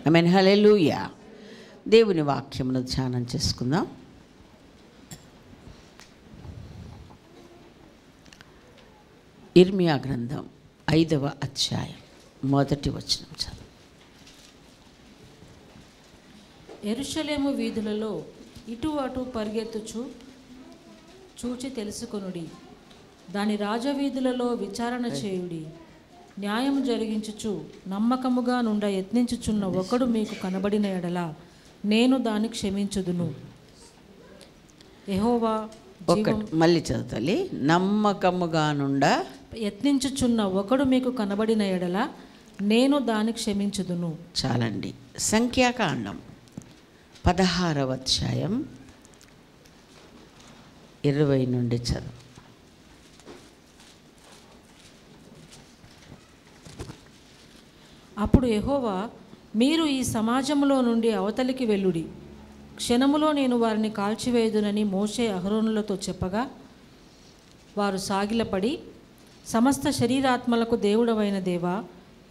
ఆమేన్. హల్లెలూయా. దేవుని వాక్యమును ధ్యానం చేసుకుందాం. ఇర్మియా గ్రంథం 5వ అధ్యాయం 1వ వచనం చదువు. యెరూషలేము వీధులలో ఇటు అటు పరిగెత్తుచు చూచి తెలుసుకొనుడి. దాని రాజవీధులలో విచారణ చేయుడి. న్యాయం జరిగించుచు నమ్మకముగా నుండ యత్నించుచున్న ఒకడు మీకు కనబడిన ఎడల నేను దాన్ని క్షమించుదును. యెహోవా మళ్ళీ చదువుతాలి. నమ్మకముగా నుండ యత్నించుచున్న ఒకడు మీకు కనబడిన ఎడల నేను దాన్ని క్షమించుదును. చాలండి. సంఖ్యాకాండం 16వ అధ్యాయం 20 నుండి చదువు. అప్పుడు యెహోవా, మీరు ఈ సమాజంలో నుండి అవతలికి వెళ్ళుడి, క్షణములో నేను వారిని కాల్చివేయుదునని మోషే అహరోనులతో చెప్పగా, వారు సాగిలపడి, సమస్త శరీరాత్మలకు దేవుడవైన దేవా,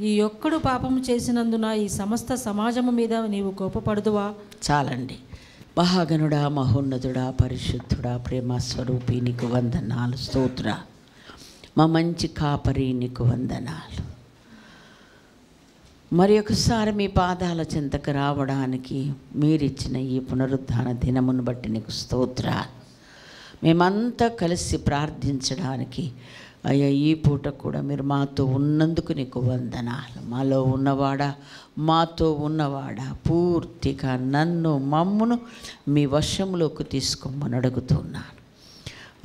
ఈ ఒక్కడు పాపము చేసినందున ఈ సమస్త సమాజము మీద నీవు కోపపడుదువా? చాలండి. మహాగణుడా, మహోన్నతుడా, పరిశుద్ధుడా, ప్రేమ స్వరూపి, నీకు వందనాలు, స్తోత్ర. మా మంచి కాపరి, నీకు వందనాలు. మరి ఒకసారి మీ పాదాల చెంతకు రావడానికి మీరిచ్చిన ఈ పునరుద్ధాన దినమును బట్టి నీకు స్తోత్ర. మేమంతా కలిసి ప్రార్థించడానికి అయ్యా ఈ పూట కూడా మీరు మాతో ఉన్నందుకు నీకు వందనాలు. మాలో ఉన్నవాడా, మాతో ఉన్నవాడా, పూర్తిగా నన్ను మమ్మును మీ వశంలోకి తీసుకోమని అడుగుతున్నాను.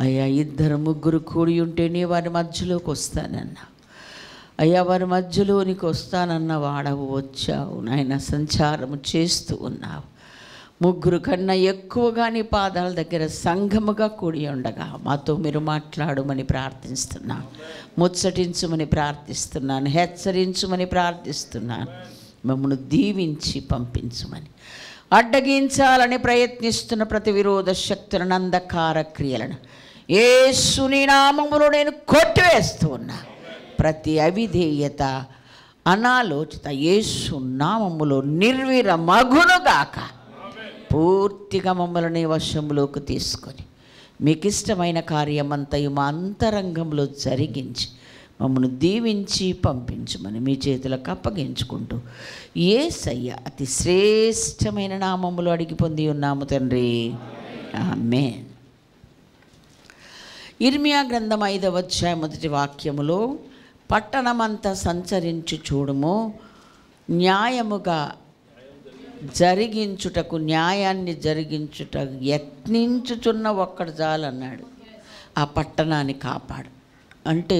అయ్యా 2-3 కూడి ఉంటేనే వారి మధ్యలోకి వస్తానన్నా. అయ్యా వారి మధ్యలోనికి వస్తానన్న వాడవు, వచ్చావు నాయన. సంచారము చేస్తూ ఉన్నావు. 3 కన్నా ఎక్కువగా నీ పాదాల దగ్గర సంఘముగా కూడి ఉండగా మాతో మీరు మాట్లాడమని ప్రార్థిస్తున్నాను. ముచ్చటించుమని ప్రార్థిస్తున్నాను. హెచ్చరించుమని ప్రార్థిస్తున్నాను. మమ్మల్ని దీవించి పంపించుమని, అడ్డగించాలని ప్రయత్నిస్తున్న ప్రతి విరోధ శక్తులను, అంధకార క్రియలను యేసుని నామములో నేను కొట్టివేస్తూ ఉన్నా. ప్రతి అవిధేయత, అనాలోచిత యేసు నామములో నిర్వీర్యమగునుగాక. పూర్తిగా మమ్మల్ని వశంలోకి తీసుకొని మీకు ఇష్టమైన కార్యమంతయు మా అంతరంగంలో జరిగించి మమ్మల్ని దీవించి పంపించమని మీ చేతులకు అప్పగించుకుంటూ యేసయ్య అతి శ్రేష్టమైన నామములో అడిగి పొంది ఉన్నాము తండ్రి. ఆమేన్. ఇర్మియా గ్రంథం 5వ అధ్యాయం 1వ వాక్యములో, పట్టణమంతా సంచరించు చూడుము, న్యాయముగా జరిగించుటకు, న్యాయాన్ని జరిగించుట యత్నించుచున్న ఒక్కడు చాలన్నాడు. ఆ పట్టణాన్ని కాపాడు అంటే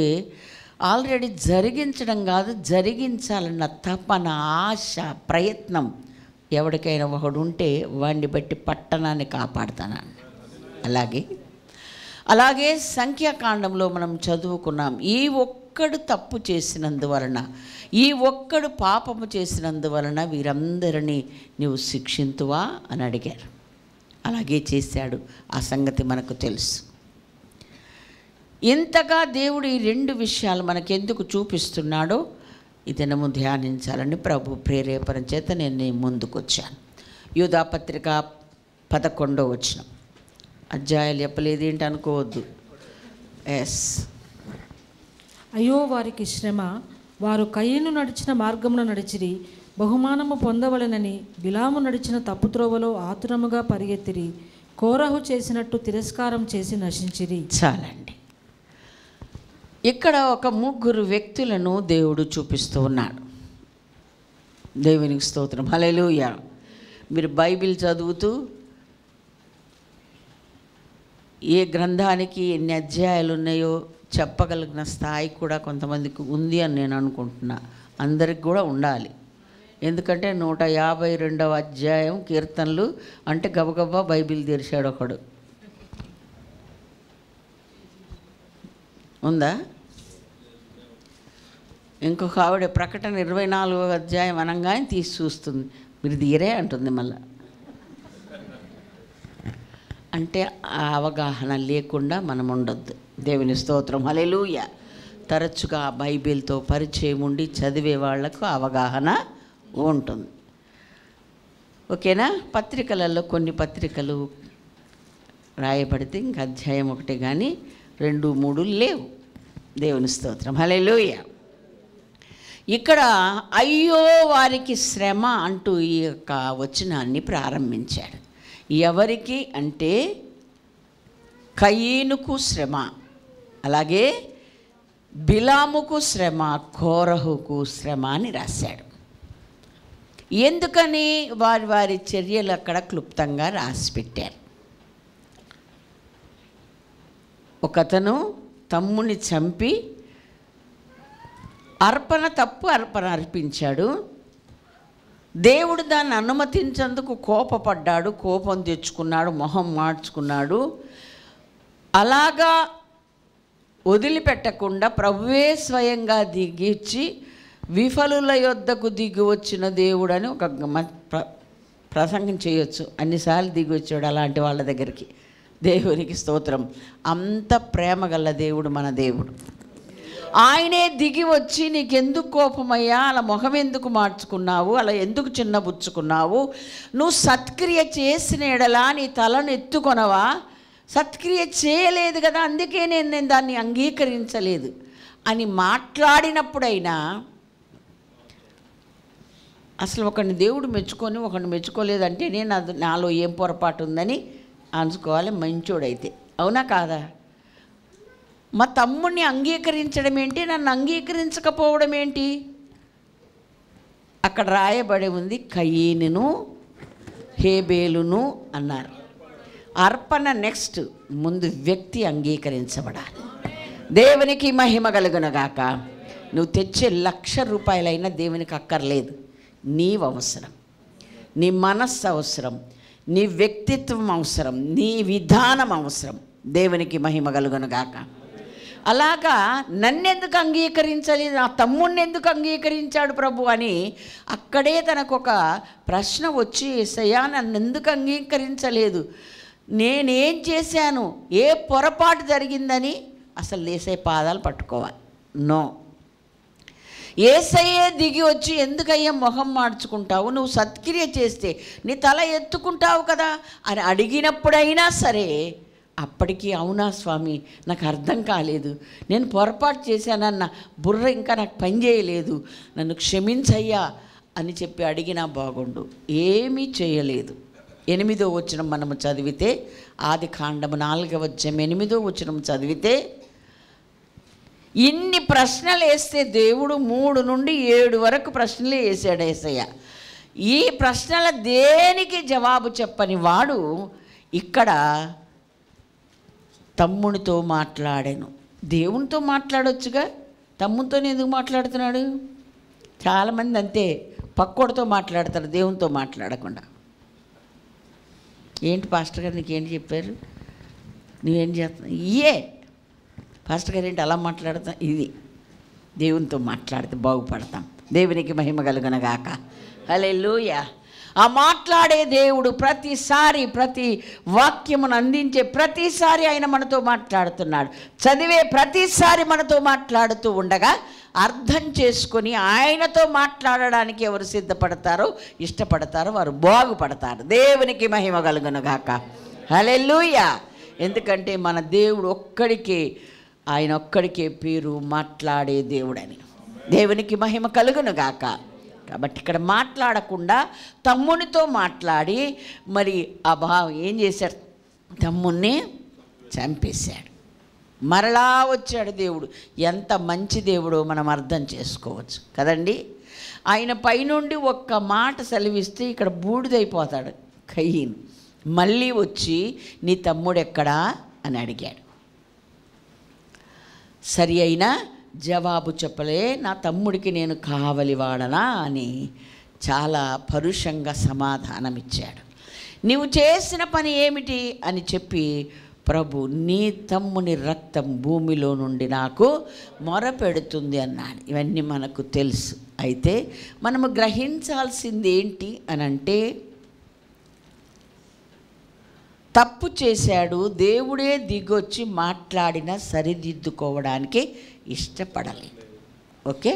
ఆల్రెడీ జరిగించడం కాదు, జరిగించాలన్న తపన, ఆశ, ప్రయత్నం ఎవరికైనా ఒకడు ఉంటే వాడిని బట్టి పట్టణాన్ని కాపాడుతానన్న. అలాగే సంఖ్యాకాండంలో మనం చదువుకున్నాం, ఈ ఒక్కడు తప్పు చేసినందువలన, ఈ ఒక్కడు పాపము చేసినందువలన వీరందరినీ నీవు శిక్షింతువా అని అడిగారు. అలాగే చేశాడు. ఆ సంగతి మనకు తెలుసు. ఇంతగా దేవుడు ఈ 2 విషయాలు మనకెందుకు చూపిస్తున్నాడో ఈ దినము ధ్యానించాలని ప్రభు ప్రేరేపణ చేత నేను నీ ముందుకు వచ్చాను. యూదాపత్రిక 11వ వచనం. అధ్యాయాలు చెప్పలేదు ఏంటి అనుకోవద్దు. అయ్యో వారికి శ్రమ, వారు కయీను నడిచిన మార్గమున నడిచిరి, బహుమానము పొందవలెనని బిలాము నడిచిన తప్పుత్రోవలో ఆతురముగా పరిగెత్తిరి, కోరహు చేసినట్టు తిరస్కారం చేసి నశించిరి. చాలండి. ఇక్కడ ఒక 3 వ్యక్తులను దేవుడు చూపిస్తూ ఉన్నాడు. దేవునికి స్తోత్రం. హల్లెలూయా. మీరు బైబిల్ చదువుతూ ఏ గ్రంథానికి ఎన్ని అధ్యాయాలు ఉన్నాయో చెప్పగలిగిన స్థాయి కూడా కొంతమందికి ఉంది అని నేను అనుకుంటున్నా. అందరికి కూడా ఉండాలి. ఎందుకంటే 152వ అధ్యాయం కీర్తనలు అంటే గబగబా బైబిల్ తెరిచాడు ఒకడు. ఉందా? ఇంకొక ఆవిడ ప్రకటన 24వ అధ్యాయం అనగానే తీసి చూస్తుంది. మీరు తీరే అంటుంది మళ్ళా. అంటే ఆ అవగాహన లేకుండా మనం ఉండొద్దు. దేవుని స్తోత్రం. హల్లెలూయా. తరచుగా బైబిల్తో పరిచయం ఉండి చదివే వాళ్లకు అవగాహన ఉంటుంది. ఓకేనా? పత్రికలలో కొన్ని పత్రికలు రాయబడితే ఇంక అధ్యాయం ఒకటే కానీ 2, 3 లేవు. దేవుని స్తోత్రం, హల్లెలూయా. ఇక్కడ అయ్యో వారికి శ్రమ అంటూ ఈ యొక్క వచనాన్ని ప్రారంభించాడు. ఎవరికి అంటే కయీనుకు శ్రమ, అలాగే బిలాముకు శ్రమ, కోరహుకు శ్రమ అని రాశాడు. ఎందుకని? వారి వారి చర్యలు అక్కడ క్లుప్తంగా రాసి పెట్టారు. ఒకతను తమ్ముని చంపి తప్పు అర్పణ అర్పించాడు. దేవుడు దాన్ని అనుమతించేందుకు కోపపడ్డాడు, కోపం తెచ్చుకున్నాడు, మొహం మార్చుకున్నాడు. అలాగా వదిలిపెట్టకుండా ప్రభువే స్వయంగా దిగిచ్చి విఫలుల యొద్దకు దిగి వచ్చిన దేవుడని ఒక ప్రసంగం చేయొచ్చు. అన్నిసార్లు దిగి వచ్చాడు అలాంటి వాళ్ళ దగ్గరికి. దేవునికి స్తోత్రం. అంత ప్రేమ గల దేవుడు మన దేవుడు. ఆయనే దిగి వచ్చి నీకెందుకు కోపమయ్యా, అలా మొహం ఎందుకు మార్చుకున్నావు, అలా ఎందుకు చిన్నబుచ్చుకున్నావు, నువ్వు సత్క్రియ చేసిన ఎడలా నీ తలను ఎత్తుకొనవా, సత్క్రియ చేయలేదు కదా, అందుకే నేను దాన్ని అంగీకరించలేదు అని మాట్లాడినప్పుడైనా అసలు ఒకడిని దేవుడు మెచ్చుకొని ఒకడిని మెచ్చుకోలేదంటే నేను నాలో ఏం పొరపాటు ఉందని అనుకోవాలి మంచోడైతే. అవునా కాదా? మా తమ్ముడిని అంగీకరించడం ఏంటి, నన్ను అంగీకరించకపోవడం ఏంటి? అక్కడ రాయబడి ఉంది కయీనును హేబేలును అన్నారు. అర్పణ నెక్స్ట్, ముందు వ్యక్తి అంగీకరించబడాలి. దేవునికి మహిమ కలుగునగాక. నువ్వు తెచ్చే 1,00,000 రూపాయలైనా దేవునికి అక్కర్లేదు. నీవు అవసరం, నీ మనస్సు అవసరం, నీ వ్యక్తిత్వం అవసరం, నీ విధానం అవసరం. దేవునికి మహిమ కలుగునగాక. అలాగా నన్నెందుకు అంగీకరించలేదు, నా తమ్ముడిని ఎందుకు అంగీకరించాడు ప్రభు అని అక్కడే తనకొక ప్రశ్న వచ్చి, యేసయ్యా నన్ను ఎందుకు అంగీకరించలేదు, నేనేం చేశాను, ఏ పొరపాటు జరిగిందని అసలు యేసయ్య పాదాలు పట్టుకోవాలి. నో, యేసయ్యే దిగి వచ్చి ఎందుకయ్యా మొహం మార్చుకుంటావు, నువ్వు సత్క్రియ చేస్తే నీ తల ఎత్తుకుంటావు కదా అని అడిగినప్పుడైనా సరే అప్పటికి అవునా స్వామి నాకు అర్థం కాలేదు, నేను పొరపాటు చేశానన్న బుర్ర ఇంకా నాకు పనిచేయలేదు, నన్ను క్షమించయ్యా అని చెప్పి అడిగినా బాగుండు. ఏమీ చేయలేదు. 8వ వచనం మనము చదివితే, ఆదికాండము 4వ అధ్యాయం 8వ వచనం చదివితే, ఇన్ని ప్రశ్నలు వేస్తే దేవుడు 3 నుండి 7 వరకు ప్రశ్నలు వేసాడు యేసయ్య. ఈ ప్రశ్నల దేనికి జవాబు చెప్పని వాడు ఇక్కడ తమ్మునితో మాట్లాడాను. దేవునితో మాట్లాడొచ్చుగా, తమ్మునితో ఎందుకు మాట్లాడుతున్నాడు? చాలామంది అంతే, పక్కోడితో మాట్లాడతారు, దేవునితో మాట్లాడకుండా. ఏంటి పాస్టర్ గారు నీకేంటి చెప్పారు, నువ్వేం చేస్తున్నావు, ఇయే పాస్టర్ గారు ఏంటి అలా మాట్లాడతాం, ఇది దేవునితో మాట్లాడితే బాగుపడతాం. దేవునికి మహిమ కలుగునగాక. హల్లెలూయా. ఆ మాట్లాడే దేవుడు ప్రతిసారి, ప్రతి వాక్యమును అందించే ప్రతిసారి ఆయన మనతో మాట్లాడుతున్నాడు. చదివే ప్రతిసారి మనతో మాట్లాడుతూ ఉండగా అర్థం చేసుకొని ఆయనతో మాట్లాడడానికి ఎవరు సిద్ధపడతారో, ఇష్టపడతారో వారు బాగుపడతారు. దేవునికి మహిమ కలుగునగాక. హల్లెలూయా. ఎందుకంటే మన దేవుడు ఒక్కడికే, ఆయన ఒక్కడికే పేరు మాట్లాడే దేవుడని. దేవునికి మహిమ కలుగునుగాక. కాబట్టి ఇక్కడ మాట్లాడకుండా తమ్మునితో మాట్లాడి మరి ఆ భావం ఏం చేశాడు, తమ్ముణ్ణి చంపేశాడు. మరలా వచ్చాడు దేవుడు. ఎంత మంచి దేవుడో మనం అర్థం చేసుకోవచ్చు కదండి. ఆయన పైనుండి ఒక్క మాట సెలవిస్తే ఇక్కడ బూడిదైపోతాడు కయీను. మళ్ళీ వచ్చి నీ తమ్ముడు ఎక్కడా అని అడిగాడు. సరి అయినా జవాబు చెప్పలే. నా తమ్ముడికి నేను కావలివాడనా అని చాలా పరుషంగా సమాధానం ఇచ్చాడు. నీవు చేసిన పని ఏమిటి అని చెప్పి, ప్రభు నీ తమ్ముని రక్తం భూమిలో నుండి నాకు మొరపెడుతుంది అన్నాడు. ఇవన్నీ మనకు తెలుసు. అయితే మనము గ్రహించాల్సింది ఏంటి అని అంటే, తప్పు చేశాడు, దేవుడే దిగొచ్చి మాట్లాడినా సరిదిద్దుకోవడానికి ఇష్టపడలేదు. ఓకే,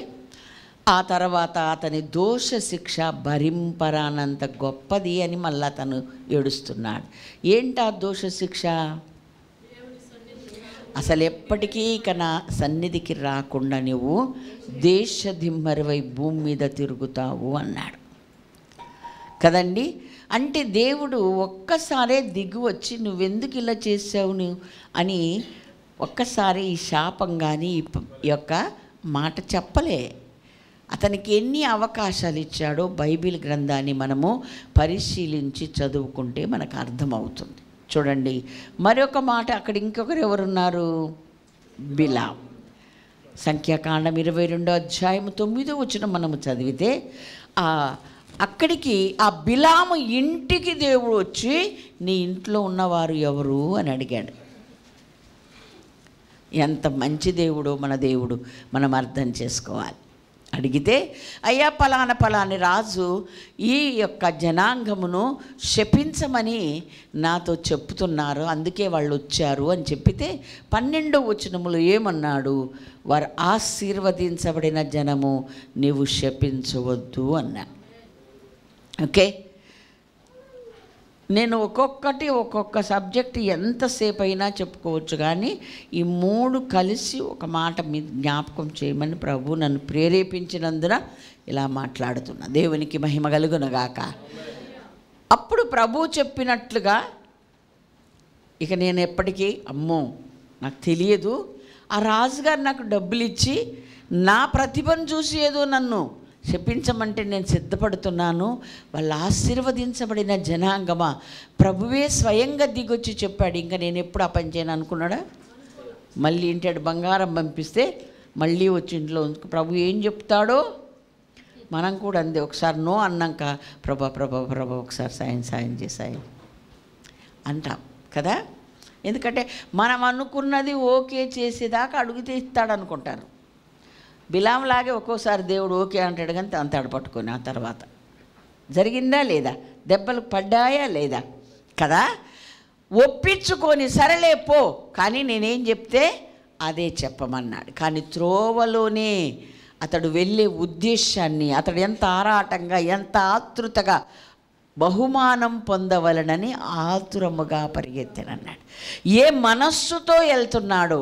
ఆ తర్వాత అతని దోష శిక్ష భరింపరానంత గొప్పది అని మళ్ళీ అతను ఏడుస్తున్నాడు. ఏంటి ఆ దోష శిక్ష? అసలు ఎప్పటికీ ఇక నా సన్నిధికి రాకుండా నువ్వు దేశదిమ్మరివై భూమి మీద తిరుగుతావు అన్నాడు కదండి. అంటే దేవుడు ఒక్కసారే దిగి వచ్చి నువ్వెందుకు ఇలా చేసావు నువ్వు అని ఒక్కసారి ఈ శాపం కానీ ఈ యొక్క మాట చెప్పలే. అతనికి ఎన్ని అవకాశాలు ఇచ్చాడో బైబిల్ గ్రంథాన్ని మనము పరిశీలించి చదువుకుంటే మనకు అర్థమవుతుంది. చూడండి, మరొక మాట అక్కడ ఇంకొకరు ఎవరున్నారు? బిలాం. సంఖ్యాకాండం 22వ అధ్యాయం 9వ వచనం మనము చదివితే అక్కడికి ఆ బిలాము ఇంటికి దేవుడు వచ్చి నీ ఇంట్లో ఉన్నవారు ఎవరు అని అడిగాడు. ఎంత మంచి దేవుడో మన దేవుడు మనం అర్థం చేసుకోవాలి. అడిగితే అయ్యా పలాని రాజు ఈ యొక్క జనాంగమును శపించమని నాతో చెప్తున్నారు, అందుకే వాళ్ళు వచ్చారు అని చెప్పితే 12వ వచనములో ఏమన్నాడు? వారు ఆశీర్వదించబడిన జనము, నీవు శపించవద్దు అన్నా. ఓకే, నేను ఒక్కొక్క సబ్జెక్ట్ ఎంతసేపు అయినా చెప్పుకోవచ్చు, కానీ ఈ 3 కలిసి ఒక మాట మీ జ్ఞాపకం చేయమని ప్రభు నన్ను ప్రేరేపించినందున ఇలా మాట్లాడుతున్నా. దేవునికి మహిమ కలుగునుగాక. అప్పుడు ప్రభు చెప్పినట్లుగా ఇక నేను ఎప్పటికీ అమ్మో నాకు తెలియదు, ఆ రాజుగారు నాకు డబ్బులు ఇచ్చి నా ప్రతిభను చూసి ఏదో నన్ను శపించమంటే నేను సిద్ధపడుతున్నాను, వాళ్ళు ఆశీర్వదించబడిన జనాంగమా, ప్రభువే స్వయంగా దిగొచ్చి చెప్పాడు, ఇంకా నేను ఎప్పుడు ఆ పని చేయను అనుకున్నాడా? మళ్ళీ ఇంటాడు బంగారం పంపిస్తే మళ్ళీ వచ్చి ఇంట్లో ప్రభు ఏం చెప్తాడో మనం కూడా అందే. ఒకసారి నో అన్నాక ప్రభా ఒకసారి సాయం చేసాయి అంటాం కదా. ఎందుకంటే మనం అనుకున్నది ఓకే చేసేదాకా అడిగితే ఇస్తాడు అనుకుంటారు. బిలాంలాగే ఒక్కోసారి దేవుడు ఓకే అంటాడు, కానీ అంతాడు పట్టుకొని ఆ తర్వాత జరిగిందా లేదా, దెబ్బలు పడ్డాయా లేదా కదా. ఒప్పించుకొని సరేలే పో, కానీ నేనేం చెప్తే అదే చెప్పమన్నాడు. కానీ త్రోవలోనే అతడు వెళ్ళే ఉద్దేశాన్ని అతడు ఎంత ఆరాటంగా ఎంత ఆతృతగా బహుమానం పొందవలనని ఆతురముగా పరిగెత్తానన్నాడు. ఏ మనస్సుతో వెళ్తున్నాడో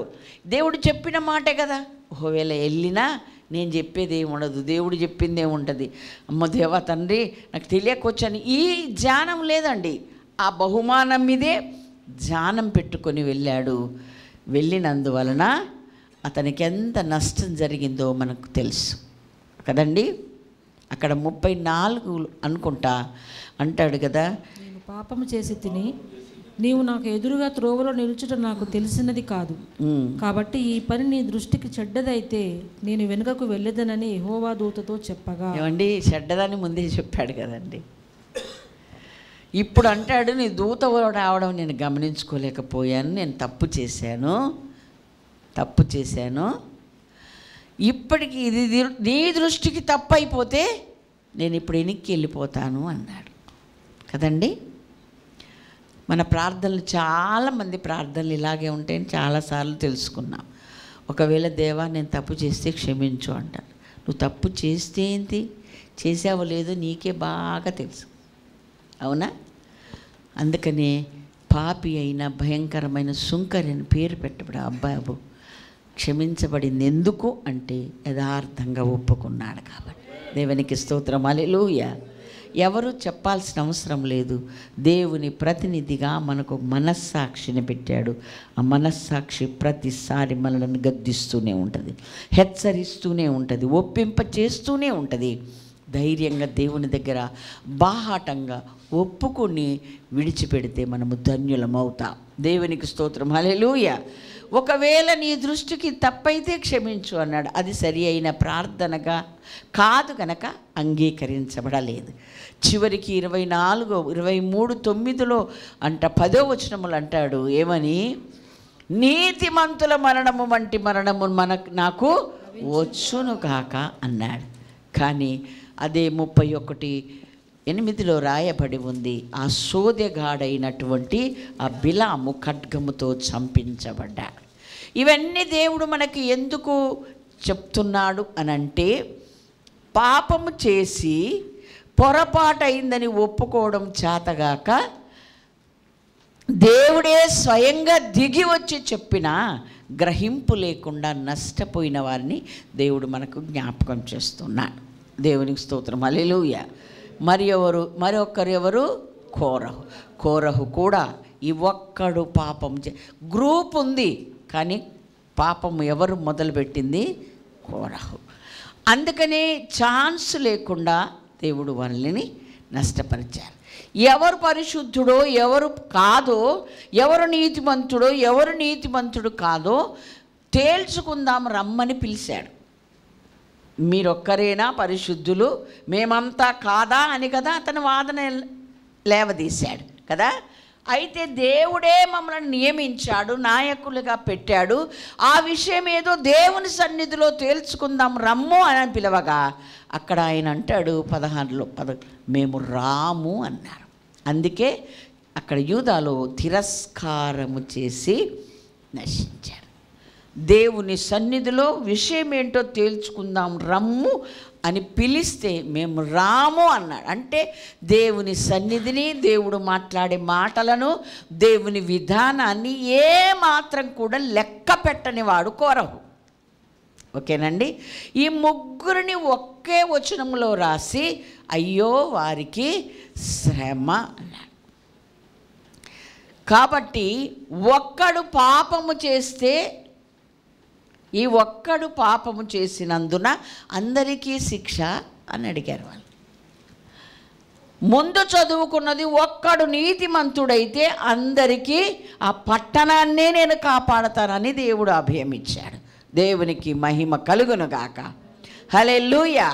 దేవుడు చెప్పిన మాటే కదా. ఒకవేళ వెళ్ళినా నేను చెప్పేది ఏమి ఉండదు, దేవుడు చెప్పింది ఏముంటుంది, అమ్మ దేవా తండ్రి నాకు తెలియకొచ్చని ఈ ధ్యానం లేదండి. ఆ బహుమానం మీదే ధ్యానం పెట్టుకొని వెళ్ళాడు. వెళ్ళినందువలన అతనికి ఎంత నష్టం జరిగిందో మనకు తెలుసు కదండి. అక్కడ 34 అనుకుంటా అంటాడు కదా, నేను పాపము చేసి తిని నీవు నాకు ఎదురుగా త్రోవలో నిలుచుట నాకు తెలిసినది కాదు, కాబట్టి ఈ పని నీ దృష్టికి చెడ్డదైతే నేను వెనుకకు వెళ్ళేదనని యెహోవా దూతతో చెప్పగా. ఏమండి, చెడ్డదని ముందే చెప్పాడు కదండి. ఇప్పుడు అంటాడు నీ దూత రావడం నేను గమనించుకోలేకపోయాను, నేను తప్పు చేశాను. ఇప్పటికి ఇది నీ దృష్టికి తప్పు అయిపోతే నేను ఇప్పుడు వెనక్కి వెళ్ళిపోతాను అన్నాడు కదండి. మన ప్రార్థనలు చాలామంది ప్రార్థనలు ఇలాగే ఉంటాయని చాలాసార్లు తెలుసుకున్నాం. ఒకవేళ దేవా నేను తప్పు చేస్తే క్షమించు అంటారు. నువ్వు తప్పు చేస్తే ఏంటి, చేసావో లేదో నీకే బాగా తెలుసు, అవునా? అందుకనే పాపి అయిన భయంకరమైన సుంకరి అని పేరు పెట్టబడి అబ్బాబు క్షమించబడింది ఎందుకు అంటే యథార్థంగా ఒప్పుకున్నాడు కాబట్టి. దేవునికి స్తోత్రం, హల్లెలూయా. ఎవరు చెప్పాల్సిన అవసరం లేదు. దేవుని ప్రతినిధిగా మనకు మనస్సాక్షిని పెట్టాడు. ఆ మనస్సాక్షి ప్రతిసారి మనల్ని గద్దిస్తూనే ఉంటుంది, హెచ్చరిస్తూనే ఉంటుంది, ఒప్పింప చేస్తూనే ఉంటుంది. ధైర్యంగా దేవుని దగ్గర బాహాటంగా ఒప్పుకొని విడిచిపెడితే మనము ధన్యులమవుతాం. దేవునికి స్తోత్రం, హల్లెలూయా. ఒకవేళ నీ దృష్టికి తప్పైతే క్షమించు అన్నాడు. అది సరి అయిన ప్రార్థనగా కాదు కనుక అంగీకరించబడలేదు. చివరికి 23:9 అంట 10వ వచనములు అంటాడు ఏమని, నీతిమంతుల మరణము వంటి మరణము నాకు వచ్చును కాక అన్నాడు. కానీ అదే 31:8 రాయబడి ఉంది, ఆ సోదెగాడైనటువంటి ఆ బిలాము ఖడ్గముతో చంపించబడ్డాడు. ఇవన్నీ దేవుడు మనకి ఎందుకు చెప్తున్నాడు అనంటే పాపము చేసి పొరపాటైందని ఒప్పుకోవడం చేతగాక దేవుడే స్వయంగా దిగి వచ్చి చెప్పినా గ్రహింపు లేకుండా నష్టపోయిన వారిని దేవుడు మనకు జ్ఞాపకం చేస్తున్నాడు. దేవునికి స్తోత్రం, హల్లెలూయా. మరొకరు ఎవరు? కోరహు కూడా ఈ ఒక్కడు పాపం గ్రూప్ ఉంది, కానీ పాపం ఎవరు మొదలుపెట్టింది? కోరహు. అందుకనే ఛాన్స్ లేకుండా దేవుడు వాళ్ళని నష్టపరిచారు. ఎవరు పరిశుద్ధుడో ఎవరు కాదో, ఎవరు నీతిమంతుడు కాదో తేల్చుకుందాం రమ్మని పిలిచాడు. మీరొక్కరేనా పరిశుద్ధులు, మేమంతా కాదా అని కదా అతని వాదన లేవదీశాడు కదా. అయితే దేవుడే మమ్మల్ని నియమించాడు, నాయకులుగా పెట్టాడు. ఆ విషయం ఏదో దేవుని సన్నిధిలో తేల్చుకుందాం రమ్ము అని పిలవగా అక్కడ ఆయన అంటాడు 16లో మేము రాము అన్నారు. అందుకే అక్కడ యూదాలో తిరస్కారము చేసి నశించారు. దేవుని సన్నిధిలో విషయం ఏంటో తేల్చుకుందాం రమ్ము అని పిలిస్తే మేము రాము అన్నాడు. అంటే దేవుని సన్నిధిని, దేవుడు మాట్లాడే మాటలను, దేవుని విధానాన్ని ఏ మాత్రం కూడా లెక్క పెట్టని వాడు కోరహు. ఓకేనండి. ఈ ముగ్గురిని ఒకే వచనంలో రాసి అయ్యో వారికి శ్రమ అన్నాడు. కాబట్టి ఒక్కడు పాపము చేస్తే, ఈ ఒక్కడు పాపము చేసినందున అందరికీ శిక్ష అని అడిగారు వాళ్ళు. ముందు చదువుకున్నది ఒక్కడు నీతిమంతుడైతే అందరికీ ఆ పట్టణాన్నే నేను కాపాడతానని దేవుడు అభయం ఇచ్చాడు. దేవునికి మహిమ కలుగునుగాక, హల్లెలూయా.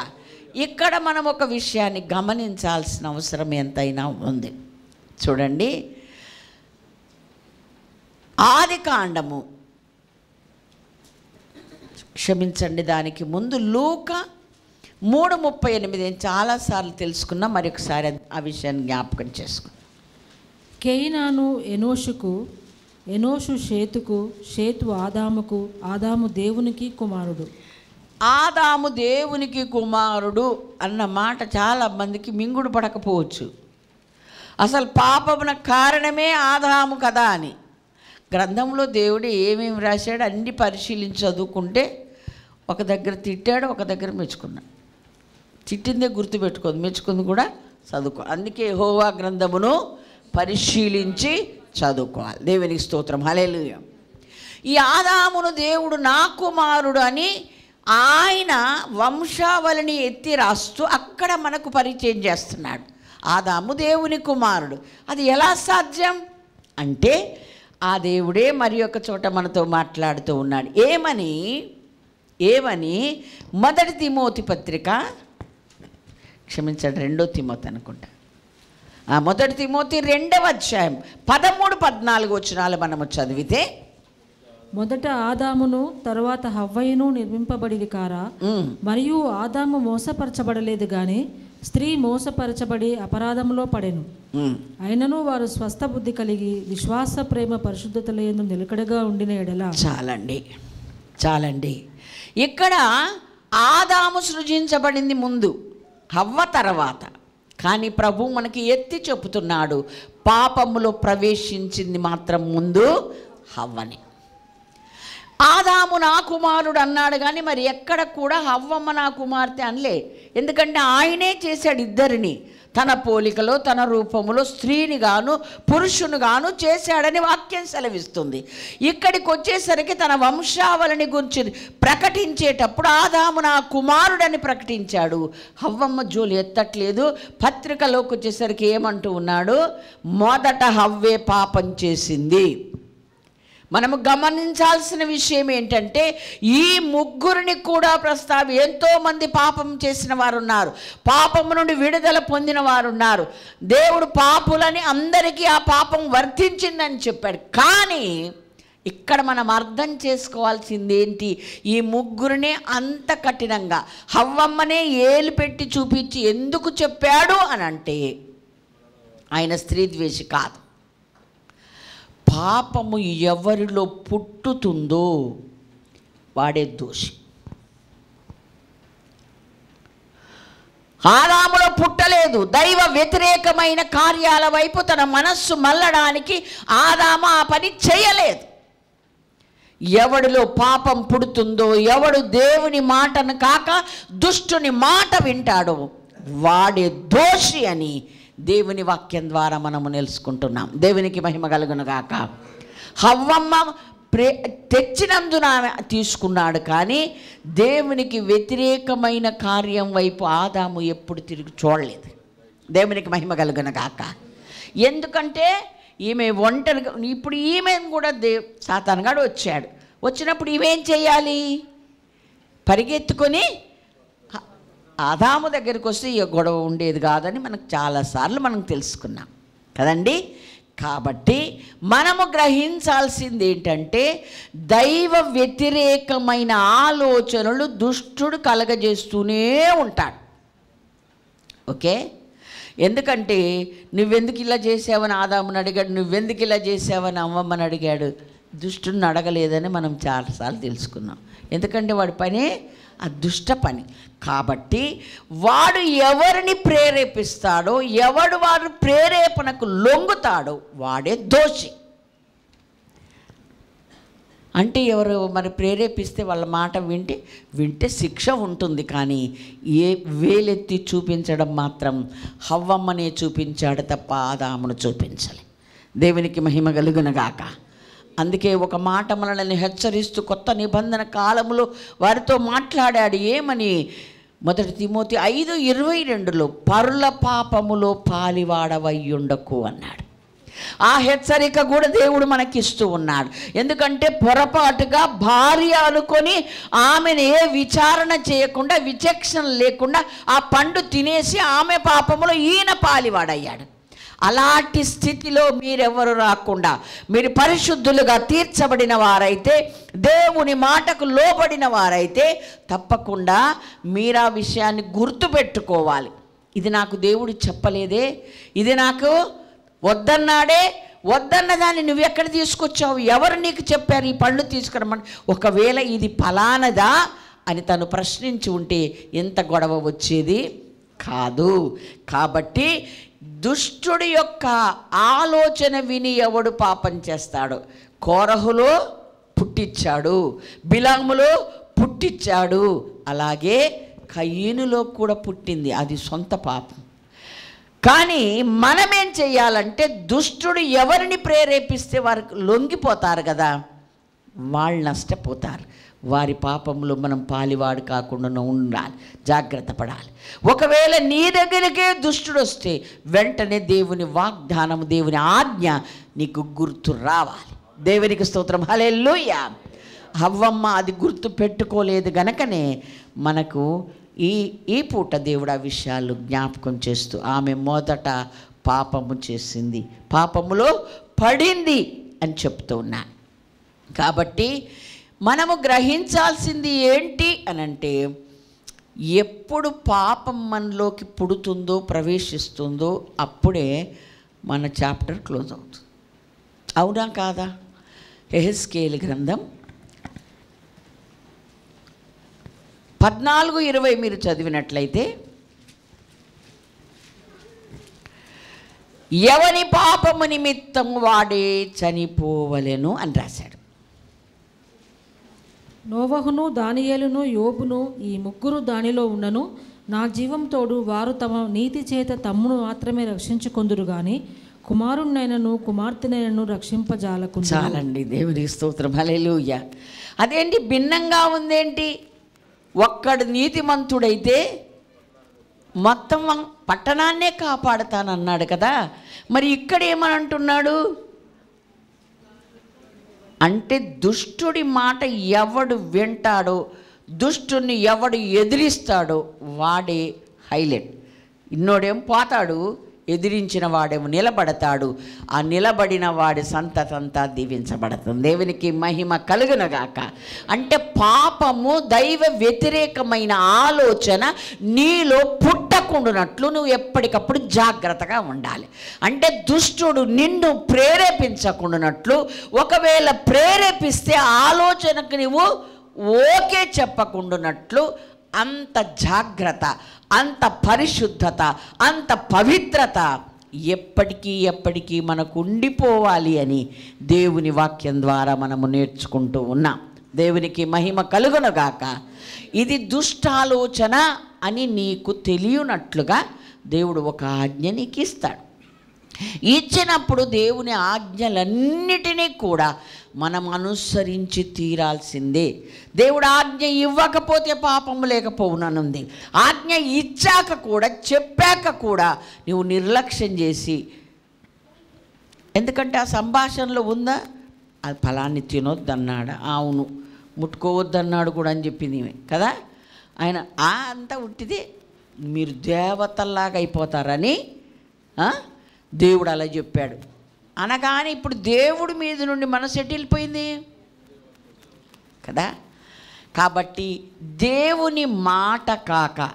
ఇక్కడ మనం ఒక విషయాన్ని గమనించాల్సిన అవసరం ఎంతైనా ఉంది. చూడండి, ఆదికాండము దానికి ముందు లూకా 3:38 చాలాసార్లు తెలుసుకున్నా, మరొకసారి ఆ విషయాన్ని జ్ఞాపకం చేసుకున్నాం. కేయినాను ఎనోషుకు, ఎనోషు షేతుకు, షేతు ఆదాముకు, ఆదాము దేవునికి కుమారుడు. ఆదాము దేవునికి కుమారుడు అన్న మాట చాలా మందికి మింగుడు పడకపోవచ్చు. అసలు పాపమున కారణమే ఆదాము కదా అని గ్రంథంలో దేవుడు ఏమేమి రాశాడు అన్నీ పరిశీలించి చదువుకుంటే ఒక దగ్గర తిట్టాడు, ఒక దగ్గర మెచ్చుకున్నాడు. తిట్టిందే గుర్తుపెట్టుకోదు, మెచ్చుకుంది కూడా చదువుకో. అందుకే యెహోవా గ్రంథమును పరిశీలించి చదువుకోవాలి. దేవునికి స్తోత్రం, హల్లెలూయా. ఈ ఆదామును దేవుడు నా కుమారుడు అని ఆయన వంశావళిని ఎత్తి రాస్తూ అక్కడ మనకు పరిచయం చేస్తున్నాడు. ఆదాము దేవుని కుమారుడు. అది ఎలా సాధ్యం అంటే ఆ దేవుడే మరి ఒక చోట మనతో మాట్లాడుతూ ఉన్నాడు. ఏమని 1 తిమోతి పత్రిక, క్షమించండి 2 తిమోతి అనుకుంటా, 1 తిమోతి 2వ అధ్యాయం 13-14 వచనాలు మనము చదివితే, మొదట ఆదామును తరువాత హవ్వయును నిర్మింపబడిరి కారా, మరియు ఆదాము మోసపరచబడలేదు గాని స్త్రీ మోసపరచబడి అపరాధంలో పడెను. అయినను వారు స్వస్థ బుద్ధి కలిగి విశ్వాస ప్రేమ పరిశుద్ధతలందు నిలకడగా ఉండిన ఎడల. చాలండి. ఇక్కడ ఆదాము సృజించబడింది ముందు, హవ్వ తర్వాత. కానీ ప్రభు మనకి ఎత్తి చెబుతున్నాడు, పాపములో ప్రవేశించింది మాత్రం ముందు హవ్వని. ఆదాము నా కుమారుడు అన్నాడు కానీ మరి ఎక్కడ కూడా హవ్వమ్మ నా కుమార్తె అనలే. ఎందుకంటే ఆయనే చేశాడు ఇద్దరిని, తన పోలికలో తన రూపములో స్త్రీని గాను పురుషుని గాను చేశాడని వాక్యం సెలవిస్తుంది. ఇక్కడికి వచ్చేసరికి తన వంశావళిని గురించి ప్రకటించేటప్పుడు ఆదాము నా కుమారుడని ప్రకటించాడు. హవ్వమ్మ జోలి ఎత్తట్లేదు. పత్రికలోకి వచ్చేసరికి ఏమంటూ ఉన్నాడు, మొదట హవ్వే పాపం చేసింది. మనము గమనించాల్సిన విషయం ఏంటంటే ఈ ముగ్గురిని కూడా ఎంతోమంది పాపం చేసిన వారు ఉన్నారు, పాపము నుండి విడుదల పొందిన వారు ఉన్నారు. దేవుడు పాపులని అందరికీ ఆ పాపం వర్తించిందని చెప్పాడు. కానీ ఇక్కడ మనం అర్థం చేసుకోవాల్సింది ఏంటి, ఈ ముగ్గురినే అంత కఠినంగా హవ్వమ్మనే ఏలు పెట్టి చూపించి ఎందుకు చెప్పాడు అని అంటే ఆయన స్త్రీ ద్వేషి కాదు. పాపము ఎవరిలో పుట్టుతుందో వాడే దోషి. ఆదాములో పుట్టలేదు. దైవ వ్యతిరేకమైన కార్యాల వైపు తన మనస్సు మళ్ళడానికి ఆదాము ఆ పని చేయలేదు. ఎవడిలో పాపం పుడుతుందో, ఎవడు దేవుని మాటను కాక దుష్టుని మాట వింటాడో వాడే దోషి అని దేవుని వాక్యం ద్వారా మనము తెలుసుకుంటున్నాం. దేవునికి మహిమ కలుగును గాక. హవ్వమ్మ తెచ్చినందున తీసుకున్నాడు, కానీ దేవునికి వ్యతిరేకమైన కార్యం వైపు ఆదాము ఎప్పుడు తిరిగి చూడలేదు. దేవునికి మహిమ కలుగును గాక. ఎందుకంటే ఈమె ఒంటరిగా, ఇప్పుడు ఈమెను కూడా సాతానుగాడు వచ్చాడు. వచ్చినప్పుడు ఈమెం చేయాలి? పరిగెత్తుకొని ఆదాము దగ్గరికి వస్తే ఈ గొడవ ఉండేది కాదని మనకు చాలాసార్లు మనం తెలుసుకున్నాం కదండి. కాబట్టి మనము గ్రహించాల్సింది ఏంటంటే, దైవ వ్యతిరేకమైన ఆలోచనలు దుష్టుడు కలగజేస్తూనే ఉంటాడు. ఓకే, ఎందుకంటే నువ్వెందుకు ఇలా చేసావని ఆదాముని అడిగాడు, నువ్వెందుకు ఇలా చేసావని అమ్మమ్మని అడిగాడు. దుష్టుడిని అడగలేదని మనం చాలాసార్లు తెలుసుకున్నాం. ఎందుకంటే వాడి పనే ఆ దుష్ట పని. కాబట్టి వాడు ఎవరిని ప్రేరేపిస్తాడో, ఎవడు వాడు ప్రేరేపణకు లొంగుతాడో వాడే దోషి. అంటే ఎవరు మరి ప్రేరేపిస్తే వాళ్ళ మాట వింటే శిక్ష ఉంటుంది, కానీ ఏ వేలెత్తి చూపించడం మాత్రం హవ్వమ్మనే చూపించాడు తప్ప ఆదామును చూపించాలి. దేవునికి మహిమ కలుగునుగాక. అందుకే ఒక మాట మనల్ని హెచ్చరిస్తూ కొత్త నిబంధన కాలంలో వారితో మాట్లాడాడు. ఏమని? 1 తిమోతి 5:22 పరుల పాపములో పాలివాడవయ్యుండకు అన్నాడు. ఆ హెచ్చరిక కూడా దేవుడు మనకిస్తూ ఉన్నాడు. ఎందుకంటే పొరపాటుగా భార్య అనుకొని ఆమెను ఏ విచారణ చేయకుండా, విచక్షణ లేకుండా ఆ పండు తినేసి ఆమె పాపములో ఈయన పాలివాడయ్యాడు. అలాంటి స్థితిలో మీరెవరు రాకుండా, మీరు పరిశుద్ధులుగా తీర్చబడిన వారైతే, దేవుని మాటకు లోబడిన వారైతే తప్పకుండా మీరు ఆ విషయాన్ని గుర్తుపెట్టుకోవాలి. ఇది నాకు దేవుడు చెప్పలేదే, ఇది నాకు వద్దన్నాడే, వద్దన్న దాన్ని నువ్వు ఎక్కడ తీసుకొచ్చావు, ఎవరు నీకు చెప్పారు ఈ పళ్ళు తీసుకురమ్మని? ఒకవేళ ఇది ఫలానదా అని తను ప్రశ్నించి ఉంటే ఎంత గొడవ వచ్చేది కాదు. కాబట్టి దుష్టుడి యొక్క ఆలోచన విని ఎవడు పాపం చేస్తాడు? కోరహులో పుట్టించాడు, బిలాములో పుట్టించాడు, అలాగే కయీనులో కూడా పుట్టింది. అది సొంత పాపం. కానీ మనమేం చేయాలంటే, దుష్టుడు ఎవరిని ప్రేరేపిస్తే వారికి లొంగిపోతారు కదా, వాళ్ళు నష్టపోతారు. వారి పాపంలో మనం పాలివాడు కాకుండా ఉండాలి, జాగ్రత్త పడాలి. ఒకవేళ నీ దగ్గరికే దుష్టుడు వస్తే వెంటనే దేవుని వాగ్దానం, దేవుని ఆజ్ఞ నీకు గుర్తు రావాలి. దేవునికి స్తోత్రం, హల్లెలూయా. హవ్వమ్మ అది గుర్తు పెట్టుకోలేదు గనకనే మనకు ఈ పూట దేవుడు ఆ విషయాలు జ్ఞాపకం చేస్తూ, ఆమె మొదట పాపము చేసింది, పాపములో పడింది అని చెప్తూ ఉన్నాను. కాబట్టి మనము గ్రహించాల్సింది ఏంటి అనంటే, ఎప్పుడు పాపం మనలోకి పుడుతుందో, ప్రవేశిస్తుందో అప్పుడే మన చాప్టర్ క్లోజ్ అవుతుంది. అవునా కాదా? యెహెజ్కేలు గ్రంథం 14:20 మీరు చదివినట్లయితే, ఎవని పాపము నిమిత్తం వాడే చనిపోవలెను అని రాశాడు. నోవహును, దానియేలును, యోబును ఈ ముగ్గురు దానిలో ఉన్నను నా జీవం తోడు వారు తమ నీతి చేత తమ్మును మాత్రమే రక్షించుకొందురు గాని కుమారుణ్ణైనను కుమార్తెనైనను రక్షింపజాలకుందురు. చాలండి, దేవునికి స్తోత్రం, హల్లెలూయా. అదేంటి భిన్నంగా ఉందేంటి? ఒక్కడు నీతిమంతుడైతే మొత్తం పట్టణాన్నే కాపాడుతానన్నాడు కదా, మరి ఇక్కడ ఏమని అంటున్నాడు అంటే, దుష్టుడి మాట ఎవడు వింటాడో, దుష్టుని ఎవడు ఎదిరిస్తాడో వాడే హైలైట్. ఇన్నోడేం పోతాడు, ఎదిరించిన వాడేమో నిలబడతాడు. ఆ నిలబడిన వాడి సంతతంతా దీవించబడుతుంది. దేవునికి మహిమ కలుగునగాక. అంటే పాపము, దైవ వ్యతిరేకమైన ఆలోచన నీలో పుట్టకుండానట్లు నువ్వు ఎప్పటికప్పుడు జాగ్రత్తగా ఉండాలి. అంటే దుష్టుడు నిన్ను ప్రేరేపించకుండానట్లు, ఒకవేళ ప్రేరేపిస్తే ఆలోచనకు నువ్వు ఓకే చెప్పకుండానట్లు అంత జాగ్రత్త, అంత పరిశుద్ధత, అంత పవిత్రత ఎప్పటికీ మనకు ఉండిపోవాలి అని దేవుని వాక్యం ద్వారా మనము నేర్చుకుంటూ ఉన్నాం. దేవునికి మహిమ కలుగునుగాక. ఇది దుష్టాలోచన అని నీకు తెలియనట్లుగా దేవుడు ఒక ఆజ్ఞ నీకు ఇస్తాడు. ఇచ్చినప్పుడు దేవుని ఆజ్ఞలన్నిటినీ కూడా మనం అనుసరించి తీరాల్సిందే. దేవుడు ఆజ్ఞ ఇవ్వకపోతే పాపము లేకపోవుననుంది. ఆజ్ఞ ఇచ్చాక కూడా, చెప్పాక కూడా నువ్వు నిర్లక్ష్యం చేసి, ఎందుకంటే ఆ సంభాషణలో ఉందా, అది ఫలాన్ని తినొద్దన్నాడా, అవును, ముట్టుకోవద్దన్నాడు కూడా అని చెప్పింది కదా. ఆయన అంతా ఉట్టిది, మీరు దేవతల్లాగా అయిపోతారని దేవుడు అలా చెప్పాడు అనగానే ఇప్పుడు దేవుడి మీద నుండి మనసు ఎట్టిపోయింది కదా. కాబట్టి దేవుని మాట కాక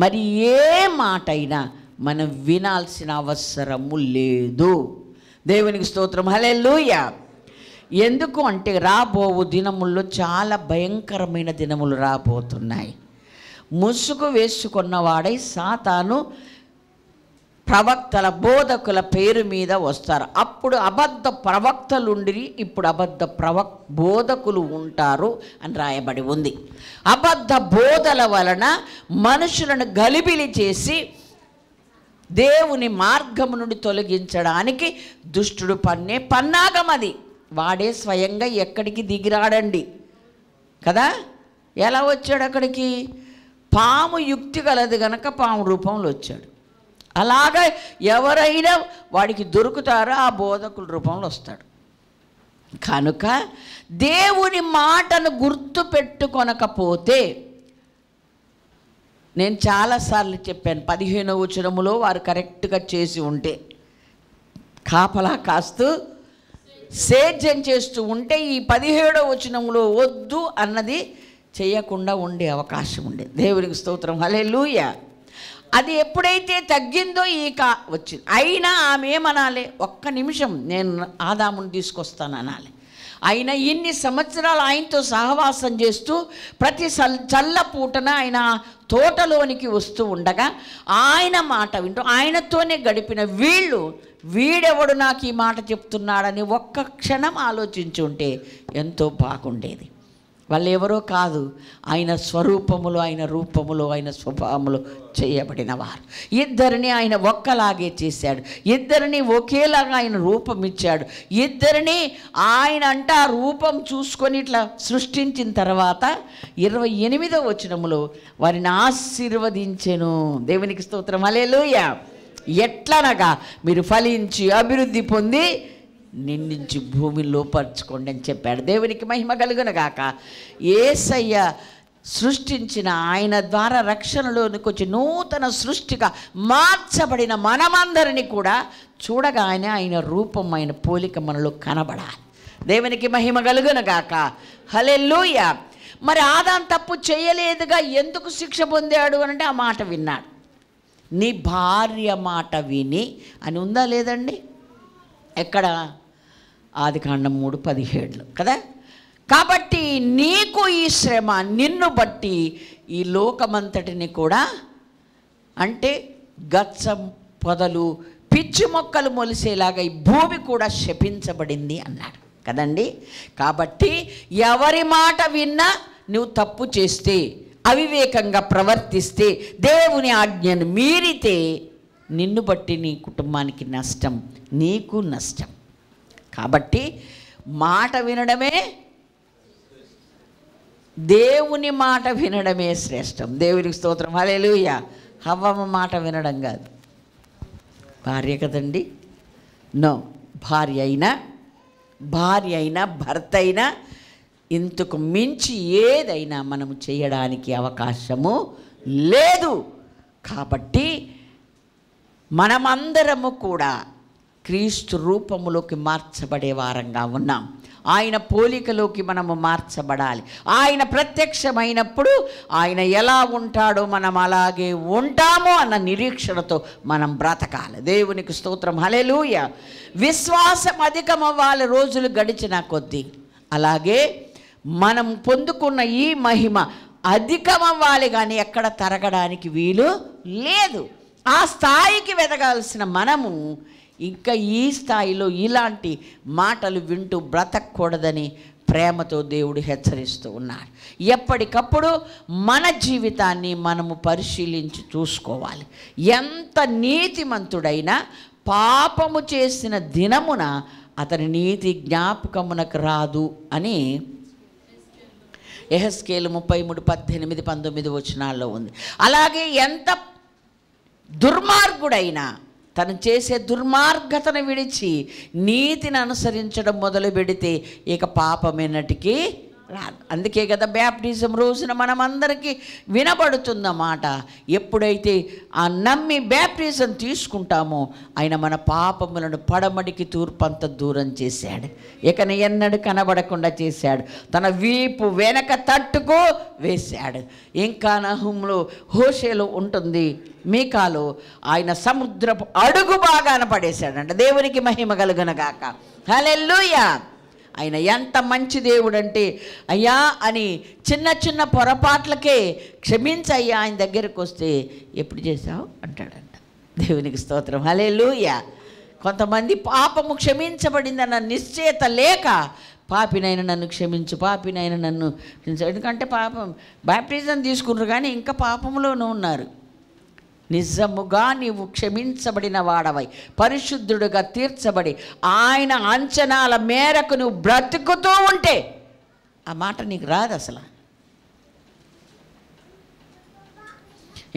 మరి ఏ మాట అయినా మనం వినాల్సిన అవసరము లేదు. దేవునికి స్తోత్రం, హల్లెలూయా. ఎందుకు అంటే రాబోవు దినముల్లో చాలా భయంకరమైన దినములు రాబోతున్నాయి. ముసుగు వేసుకున్నవాడై సాతాను ప్రవక్తల, బోధకుల పేరు మీద వస్తారు. అప్పుడు అబద్ధ ప్రవక్తలుండి ఇప్పుడు అబద్ధ బోధకులు ఉంటారు అని రాయబడి ఉంది. అబద్ధ బోధల వలన మనుషులను గలిబిలి చేసి దేవుని మార్గము నుండి తొలగించడానికి దుష్టుడు పన్నే పన్నాగం అది. వాడే స్వయంగా ఎక్కడికి దిగిరాడండి కదా. ఎలా వచ్చాడు అక్కడికి? పాము యుక్తి గలది గనక పాము రూపంలో వచ్చాడు. అలాగా ఎవరైనా వాడికి దొరుకుతారో ఆ బోధకుల రూపంలో వస్తాడు. కనుక దేవుని మాటను గుర్తు పెట్టుకొనకపోతే, నేను చాలాసార్లు చెప్పాను, 15వ వచనములో వారు కరెక్ట్గా చేసి ఉంటే, కాపలా కాస్తూ సేద్యం చేస్తూ ఉంటే ఈ 17వ వచనంలో వద్దు అన్నది చేయకుండా ఉండే అవకాశం ఉండేది. దేవునికి స్తోత్రం, హల్లెలూయా. అది ఎప్పుడైతే తగ్గిందో ఈక వచ్చింది. అయినా ఆమె ఏమనాలి, ఒక్క నిమిషం నేను ఆదాముని తీసుకొస్తాను అనాలి. ఆయన ఇన్ని సంవత్సరాలు ఆయనతో సహవాసం చేస్తూ ప్రతి చల్లపూటన ఆయన తోటలోనికి వస్తూ ఉండగా ఆయన మాట వింటూ ఆయనతోనే గడిపిన వీడెవడు నాకు ఈ మాట చెప్తున్నాడని ఒక్క క్షణం ఆలోచించుంటే ఎంతో బాగుండేది. వాళ్ళు ఎవరో కాదు, ఆయన స్వరూపములో, ఆయన రూపములో, ఆయన స్వభావములో చేయబడిన వారు. ఇద్దరిని ఆయన ఒక్కలాగే చేశాడు. ఇద్దరిని ఒకేలాగా ఆయన రూపం ఇచ్చాడు. ఇద్దరిని ఆయన అంటే ఆ రూపం చూసుకొని ఇట్లా సృష్టించిన తర్వాత 28వ వచనములో వారిని ఆశీర్వదించెను. దేవునికి స్తోత్రం, హల్లెలూయా. ఎట్లనగా మీరు ఫలించి అభివృద్ధి పొంది నిండించి భూమిని లోపరుచుకోండి అని చెప్పాడు. దేవునికి మహిమ కలుగునుగాక. యేసయ్య సృష్టించిన ఆయన ద్వారా రక్షణలోనికి వచ్చి నూతన సృష్టిగా మార్చబడిన మనమందరినీ కూడా చూడగానే ఆయన రూపం, ఆయన పోలిక మనలో కనబడాలి. దేవునికి మహిమ కలుగునుగాక, హల్లెలూయా. మరి ఆదాము తప్పు చేయలేదుగా, ఎందుకు శిక్ష పొందాడు అంటే ఆ మాట విన్నాడు. నీ భార్య మాట విని అని ఉందా లేదండి? ఎక్కడ? ఆదికాండం 3:17 కదా. కాబట్టి నీకు ఈ శ్రమ, నిన్ను బట్టి ఈ లోకమంతటిని కూడా, అంటే గచ్చం పొదలు, పిచ్చి మొక్కలు మొలిసేలాగా ఈ భూమి కూడా శపించబడింది అన్నాడు కదండి. కాబట్టి ఎవరి మాట విన్నా నువ్వు తప్పు చేస్తే, అవివేకంగా ప్రవర్తిస్తే, దేవుని ఆజ్ఞను మీరితే నిన్ను బట్టి నీ కుటుంబానికి నష్టం, నీకు నష్టం. కాబట్టి మాట వినడమే, దేవుని మాట వినడమే శ్రేష్టం. దేవునికి స్తోత్రం, హల్లెలూయా. హవ్వ మాట వినడం కాదు. భార్య కదండి, నో, భార్య అయినా భర్త అయినా ఇంతకు మించి ఏదైనా మనము చేయడానికి అవకాశము లేదు. కాబట్టి మనమందరము కూడా క్రీస్తు రూపములోకి మార్చబడే వారంగా ఉన్నాం. ఆయన పోలికలోకి మనము మార్చబడాలి. ఆయన ప్రత్యక్షమైనప్పుడు ఆయన ఎలా ఉంటాడో మనం అలాగే ఉంటామో అన్న నిరీక్షణతో మనం బ్రతకాలి. దేవునికి స్తోత్రం, హల్లెలూయా. విశ్వాసం అధికమవ్వాలి రోజులు గడిచిన కొద్దీ. అలాగే మనం పొందుకున్న ఈ మహిమ అధికమవ్వాలి కానీ ఎక్కడ తరగడానికి వీలు లేదు. ఆ స్థాయికి వెదగాల్సిన మనము ఇంకా ఈ స్థాయిలో ఇలాంటి మాటలు వింటూ బ్రతకూడదని ప్రేమతో దేవుడు హెచ్చరిస్తూ ఉన్నాడు. ఎప్పటికప్పుడు మన జీవితాన్ని మనము పరిశీలించి చూసుకోవాలి. ఎంత నీతిమంతుడైనా పాపము చేసిన దినమున అతని నీతి జ్ఞాపకమునకు రాదు అని యెహెజ్కేలు 33:18-19 వచనాల్లో ఉంది. అలాగే ఎంత దుర్మార్గుడైనా తను చేసే దుర్మార్గతను విడిచి నీతిని అనుసరించడం మొదలు పెడితే ఇక పాపమేనటికి రాదు. అందుకే కదా బ్యాప్టిజం రోజున మనమందరికీ వినబడుతుందన్నమాట. ఎప్పుడైతే ఆ నమ్మి బ్యాప్టిజం తీసుకుంటామో ఆయన మన పాపములను పడమడికి తూర్పంత దూరం చేశాడు. ఇక ఎన్నడూ కనబడకుండా చేశాడు. తన వీపు వెనక తట్టుకు వేశాడు. ఇంకా నహుములో హోషేలో ఉంటుంది, మీకాలో ఆయన సముద్రపు అడుగు బాగాన పడేశాడంట. దేవునికి మహిమ కలుగునగాక. హల్లెలూయా. ఆయన ఎంత మంచి దేవుడు అంటే, అయ్యా అని చిన్న చిన్న పొరపాట్లకే క్షమించయ్యా ఆయన దగ్గరకు వస్తే ఎప్పుడు చేశావు అంటాడంట. దేవునికి స్తోత్రం. హల్లెలూయా. కొంతమంది పాపము క్షమించబడిందన్న నిశ్చయత లేక పాపినైనా నన్ను క్షమించు, పాపినైనా నన్ను క్షమించు, ఎందుకంటే పాపం బాప్టిజం తీసుకున్నారు కానీ ఇంకా పాపంలోనూ ఉన్నారు. నిజముగా నీవు క్షమించబడిన వాడవై పరిశుద్ధుడుగా తీర్చబడి ఆయన అంచనాల మేరకు నువ్వు బ్రతుకుతూ ఉంటే ఆ మాట నీకు రాదు అసలు.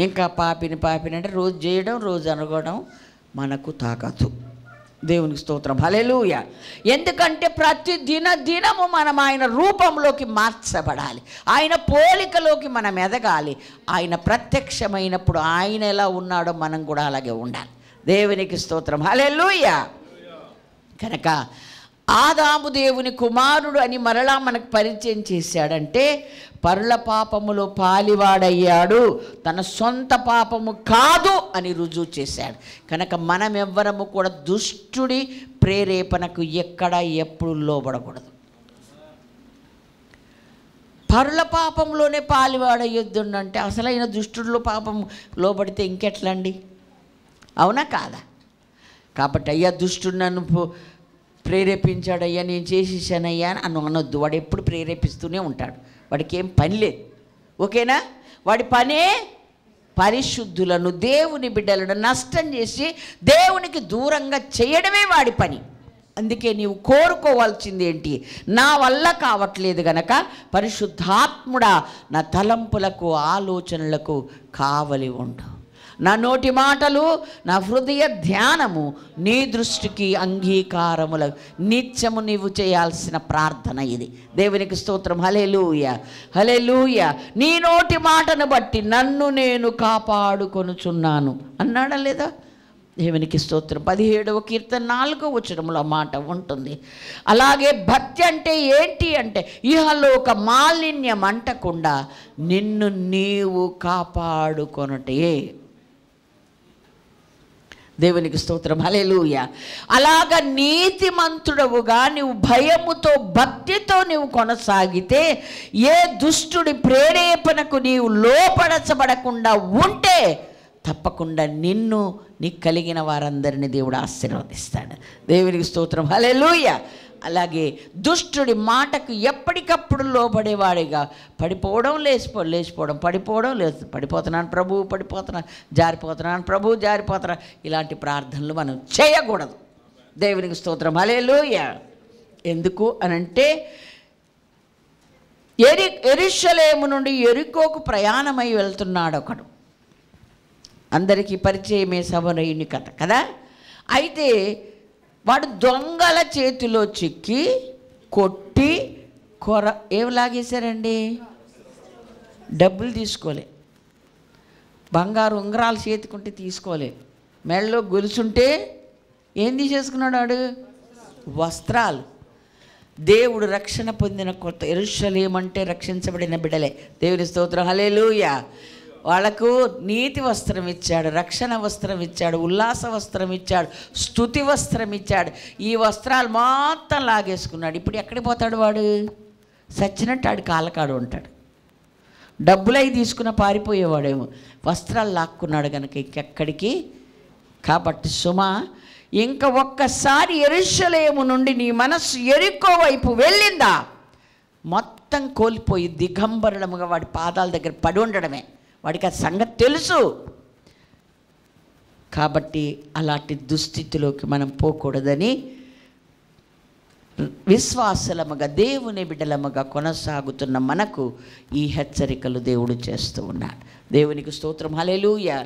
ఇంకా పాపిని అంటే రోజు చేయడం, రోజు అనుకోవడం మనకు తాకదు. దేవునికి స్తోత్రం. హల్లెలూయా. ఎందుకంటే ప్రతి దినము మనం ఆయన రూపంలోకి మార్చబడాలి, ఆయన పోలికలోకి మనం ఎదగాలి. ఆయన ప్రత్యక్షమైనప్పుడు ఆయన ఎలా ఉన్నాడో మనం కూడా అలాగే ఉండాలి. దేవునికి స్తోత్రం. హల్లెలూయా. కనుక ఆదాము దేవుని కుమారుడు అని మరలా మనకు పరిచయం చేశాడంటే పరుల పాపములో పాలివాడయ్యాడు, తన సొంత పాపము కాదు అని రుజువు చేశాడు. కనుక మనం ఎవ్వరము కూడా దుష్టుడి ప్రేరేపణకు ఎక్కడ ఎప్పుడు లోబడకూడదు. పరుల పాపంలోనే పాలివాడయ్యొద్దుండంటే అసలైన దుష్టుడిలో పాపం లోబడితే ఇంకెట్లండి? అవునా కాదా? కాబట్టి అయ్యా దుష్టుడు నన్ను ప్రేరేపించాడయ్యా, నేను చేసేసానయ్యా అని అనొద్దు. వాడు ఎప్పుడు ప్రేరేపిస్తూనే ఉంటాడు. వాడికి ఏం పని లేదు. ఓకేనా? వాడి పనే పరిశుద్ధులను, దేవుని బిడ్డలను నష్టం చేసి దేవునికి దూరంగా చేయడమే వాడి పని. అందుకే నీవు కోరుకోవాల్సింది ఏంటి? నా వల్ల కావట్లేదు గనక పరిశుద్ధాత్ముడా నా తలంపులకు ఆలోచనలకు కావలి ఉండు. నా నోటి మాటలు, నా హృదయ ధ్యానము నీ దృష్టికి అంగీకారముల నిత్యము నీవు చేయాల్సిన ప్రార్థన ఇది. దేవునికి స్తోత్రం. హల్లెలూయా. హల్లెలూయా. నీ నోటి మాటను బట్టి నన్ను నేను కాపాడుకొనుచున్నాను అన్నాడా లేదా? దేవునికి స్తోత్రం. 17వ కీర్తన 4వ వచనంలో మాట ఉంటుంది. అలాగే భక్తి అంటే ఏంటి అంటే ఇహలోక మాలిన్యం అంటకుండా నిన్ను నీవు కాపాడుకొనుటే. దేవునికి స్తోత్రం. హల్లెలూయా. అలాగ నీతిమంతుడవుగా నీవు భయముతో భక్తితో నీవు కొనసాగితే ఏ దుష్టుడి ప్రేరేపణకు నీవు లోపడచబడకుండా ఉంటే తప్పకుండా నిన్ను నీకు కలిగిన వారందరినీ దేవుడు ఆశీర్వదిస్తాడు. దేవునికి స్తోత్రం. హల్లెలూయా. అలాగే దుష్టుడి మాటకు ఎప్పటికప్పుడు లోబడేవాడిగా పడిపోవడం, లేచిపోవడం, పడిపోతున్నాను ప్రభు, పడిపోతున్నాను, జారిపోతున్నాను ప్రభు, జారిపోతున్నాను, ఇలాంటి ప్రార్థనలు మనం చేయకూడదు. దేవునికి స్తోత్రం. హల్లెలూయా. ఎందుకు అనంటే యెరూషలేము నుండి యెరికోకు ప్రయాణమై వెళ్తున్నాడు ఒకడు. అందరికీ పరిచయమే సమరయుని కథ కదా. అయితే వాడు దొంగల చేతిలో చిక్కి కొట్టి ఏం లాగేశారండి? డబ్బులు తీసుకోలే, బంగారు ఉంగరాలు చేతికుంటే తీసుకోలే, మెడలో గొలుసుంటే ఏం తీసేసుకున్నాడు వాడు? వస్త్రాలు. దేవుడు రక్షణ పొందిన కొత్త యెరూషలేము అంటే రక్షించబడిన బిడ్డలే. దేవుని స్తోత్రం. హల్లెలూయా. వాళ్ళకు నీతి వస్త్రం ఇచ్చాడు, రక్షణ వస్త్రం ఇచ్చాడు, ఉల్లాస వస్త్రం ఇచ్చాడు, స్తుతి వస్త్రం ఇచ్చాడు. ఈ వస్త్రాలు మొత్తం లాగేసుకున్నాడు. ఇప్పుడు ఎక్కడికి పోతాడు వాడు? సచ్చినట్టు ఆడి కాళ్ళకాడు ఉంటాడు. డబ్బులు అవి తీసుకున్న పారిపోయేవాడేమో, వస్త్రాలు లాక్కున్నాడు కనుక ఇంకెక్కడికి. కాబట్టి సుమా, ఇంక ఒక్కసారి యెరూషలేము నుండి నీ మనస్సు యెరికో వైపు వెళ్ళిందా, మొత్తం కోల్పోయి దిగంబరులముగా వాడి పాదాల దగ్గర పడి ఉండడమే. వాడికి ఆ సంగతి తెలుసు. కాబట్టి అలాంటి దుస్థితిలోకి మనం పోకూడదని విశ్వాసలముగా దేవుని బిడ్డలముగా కొనసాగుతున్న మనకు ఈ హెచ్చరికలు దేవుడు చేస్తూ ఉన్నాడు. దేవునికి స్తోత్రం, హల్లెలూయా.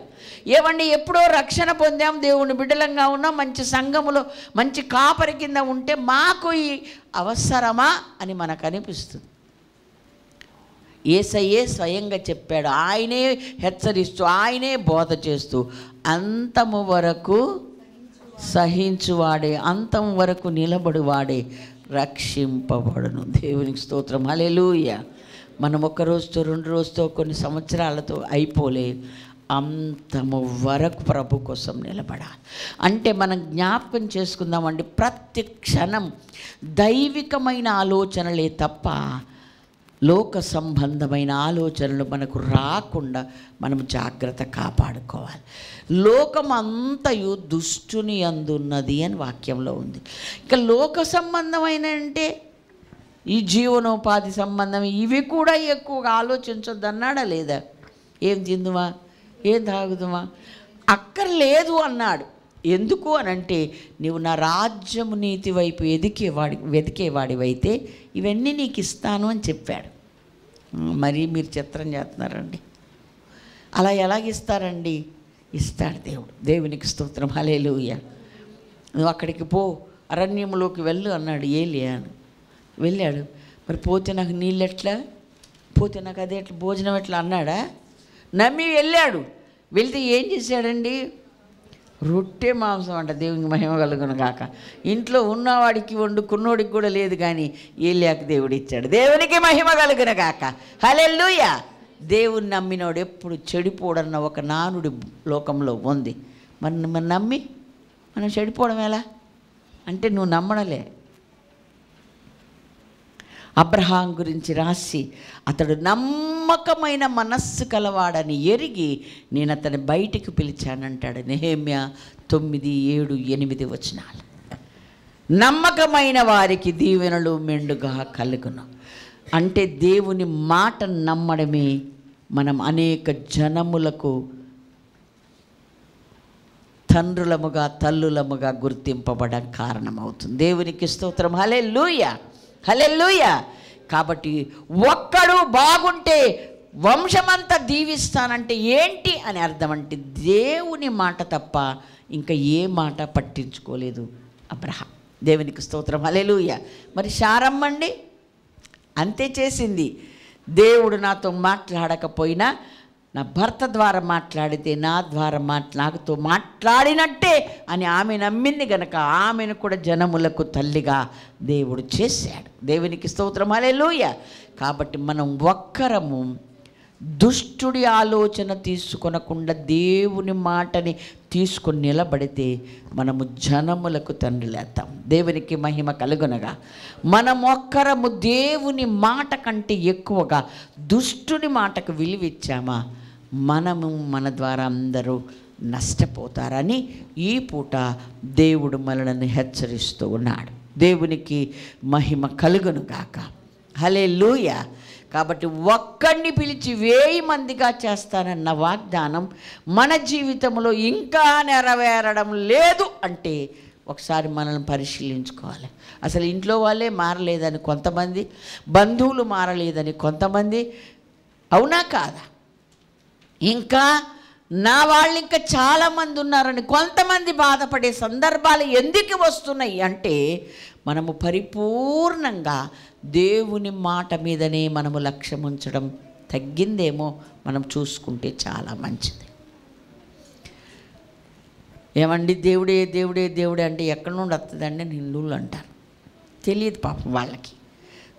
ఏమండి, ఎప్పుడో రక్షణ పొందాం, దేవుని బిడ్డలంగా ఉన్నాం, మంచి సంఘములో మంచి కాపరి కింద ఉంటే మాకు ఈ అవసరమా అని మనకు అనిపిస్తుంది. యేసయ్యే స్వయంగా చెప్పాడు, ఆయనే హెచ్చరిస్తూ, ఆయనే బోధ చేస్తూ, అంతము వరకు సహించువాడే, అంతం వరకు నిలబడువాడే రక్షింపబడును. దేవునికి స్తోత్రం, హల్లెలూయా. మనం ఒక రోజుతో 2 రోజుతో కొన్ని సంవత్సరాలతో అయిపోలే, అంతము వరకు ప్రభు కోసం నిలబడాలి. అంటే మనం జ్ఞాపకం చేసుకుందామండి, ప్రతి క్షణం దైవికమైన ఆలోచనలే తప్ప లోక సంబంధమైన ఆలోచనలు మనకు రాకుండా మనం జాగ్రత్త కాపాడుకోవాలి. లోకం అంతయు దుష్టుని అందున్నది అని వాక్యంలో ఉంది. ఇక లోక సంబంధమైన అంటే ఈ జీవనోపాధి సంబంధం, ఇవి కూడా ఎక్కువగా ఆలోచించొద్దు అన్నాడా లేదా? ఏం తిందుమా, ఏం తాగుదుమా, అక్కర్లేదు అన్నాడు. ఎందుకు అనంటే, నీవు నా రాజ్యము నీతి వైపు వెతికేవాడివైతే ఇవన్నీ నీకు ఇస్తాను అని చెప్పాడు. మరి మీరు చిత్రం చేస్తున్నారండి. అలా ఎలాగిస్తారండి? ఇస్తాడు దేవుడు. దేవునికి స్తోత్రం, హల్లెలూయా. నువ్వు అక్కడికి పో, అరణ్యంలోకి వెళ్ళు అన్నాడు ఏలియాను. వెళ్ళాడు. మరి పోతే నాకు నీళ్ళు ఎట్లా, పోతే నాకు అదే ఎట్లా, భోజనం ఎట్లా అన్నాడా? నమ్మి వెళ్ళాడు. వెళ్తే ఏం చేశాడండి? రొట్టె మాంసం అంట. దేవునికి మహిమ కలుగును గాక. ఇంట్లో ఉన్నవాడికి వండుకున్నోడికి కూడా లేదు, కానీ ఏలియాకు దేవుడు ఇచ్చాడు. దేవునికి మహిమ కలుగును గాక, హల్లెలూయా. దేవుని నమ్మినోడు ఎప్పుడు చెడిపోడన్న ఒక నానుడి లోకంలో ఉంది. మరి నమ్మి మనం చెడిపోవడం ఎలా అంటే, నువ్వు నమ్మడలే. అబ్రహాం గురించి రాసి, అతడు నమ్మకమైన మనస్సు కలవాడని ఎరిగి నేను అతని బయటికి పిలిచానంటాడు. నెహెమ్యా 9, 7, 8 వచనాలు. నమ్మకమైన వారికి దీవెనలు మెండుగా కలుగును. అంటే దేవుని మాట నమ్మడమే మనం అనేక జనములకు తండ్రులముగా తల్లులముగా గుర్తింపబడ కారణమవుతుంది. దేవునికి స్తోత్రం, హల్లెలూయా, హల్లెలూయా. కాబట్టి ఒక్కడు బాగుంటే వంశమంతా దీవిస్తానంటే ఏంటి అని అర్థం అంటే, దేవుని మాట తప్ప ఇంకా ఏ మాట పట్టించుకోలేదు అబ్రహాం. దేవునికి స్తోత్రం, హల్లెలూయా. మరి శారమ్మండి అంతే చేసింది. దేవుడు నాతో మాట్లాడకపోయినా నా భర్త ద్వారా మాట్లాడితే నా ద్వారా నాతో మాట్లాడినట్టే అని ఆమె నమ్మింది గనక ఆమెను కూడా జనములకు తల్లిగా దేవుడు చేశాడు. దేవునికి స్తోత్రం, హల్లెలూయా. కాబట్టి మనం ఒక్కరము దుష్టుడి ఆలోచన తీసుకొనకుండా దేవుని మాటని తీసుకొని నిలబడితే మనము జనములకు తండ్రిలేస్తాం. దేవునికి మహిమ కలుగునగా. మనం ఒక్కరము దేవుని మాట కంటే ఎక్కువగా దుష్టుని మాటకు విలువిచ్చామా, మనము మన ద్వారా అందరూ నష్టపోతారని ఈ పూట దేవుడు మనల్ని హెచ్చరిస్తూ ఉన్నాడు. దేవునికి మహిమ కలుగును గాక, హల్లెలూయా. కాబట్టి ఒక్కడిని పిలిచి 1000 మందిగా చేస్తానన్న వాగ్దానం మన జీవితంలో ఇంకా నెరవేరడం లేదు అంటే ఒకసారి మనల్ని పరిశీలించుకోవాలి. అసలు ఇంట్లో వాళ్ళే మారలేదని కొంతమంది, బంధువులు మారలేదని కొంతమంది, అవునా కాదా? ఇంకా నా వాళ్ళు ఇంకా చాలామంది ఉన్నారని కొంతమంది బాధపడే సందర్భాలు ఎందుకు వస్తున్నాయి అంటే, మనము పరిపూర్ణంగా దేవుని మాట మీదనే మనము లక్ష్యం ఉంచడం తగ్గిందేమో మనం చూసుకుంటే చాలా మంచిది. ఏమండి, దేవుడే దేవుడే దేవుడే అంటే ఎక్కడి నుండి వస్తుందండి అని హిందువులు అంటారు. తెలియదు పాపం వాళ్ళకి.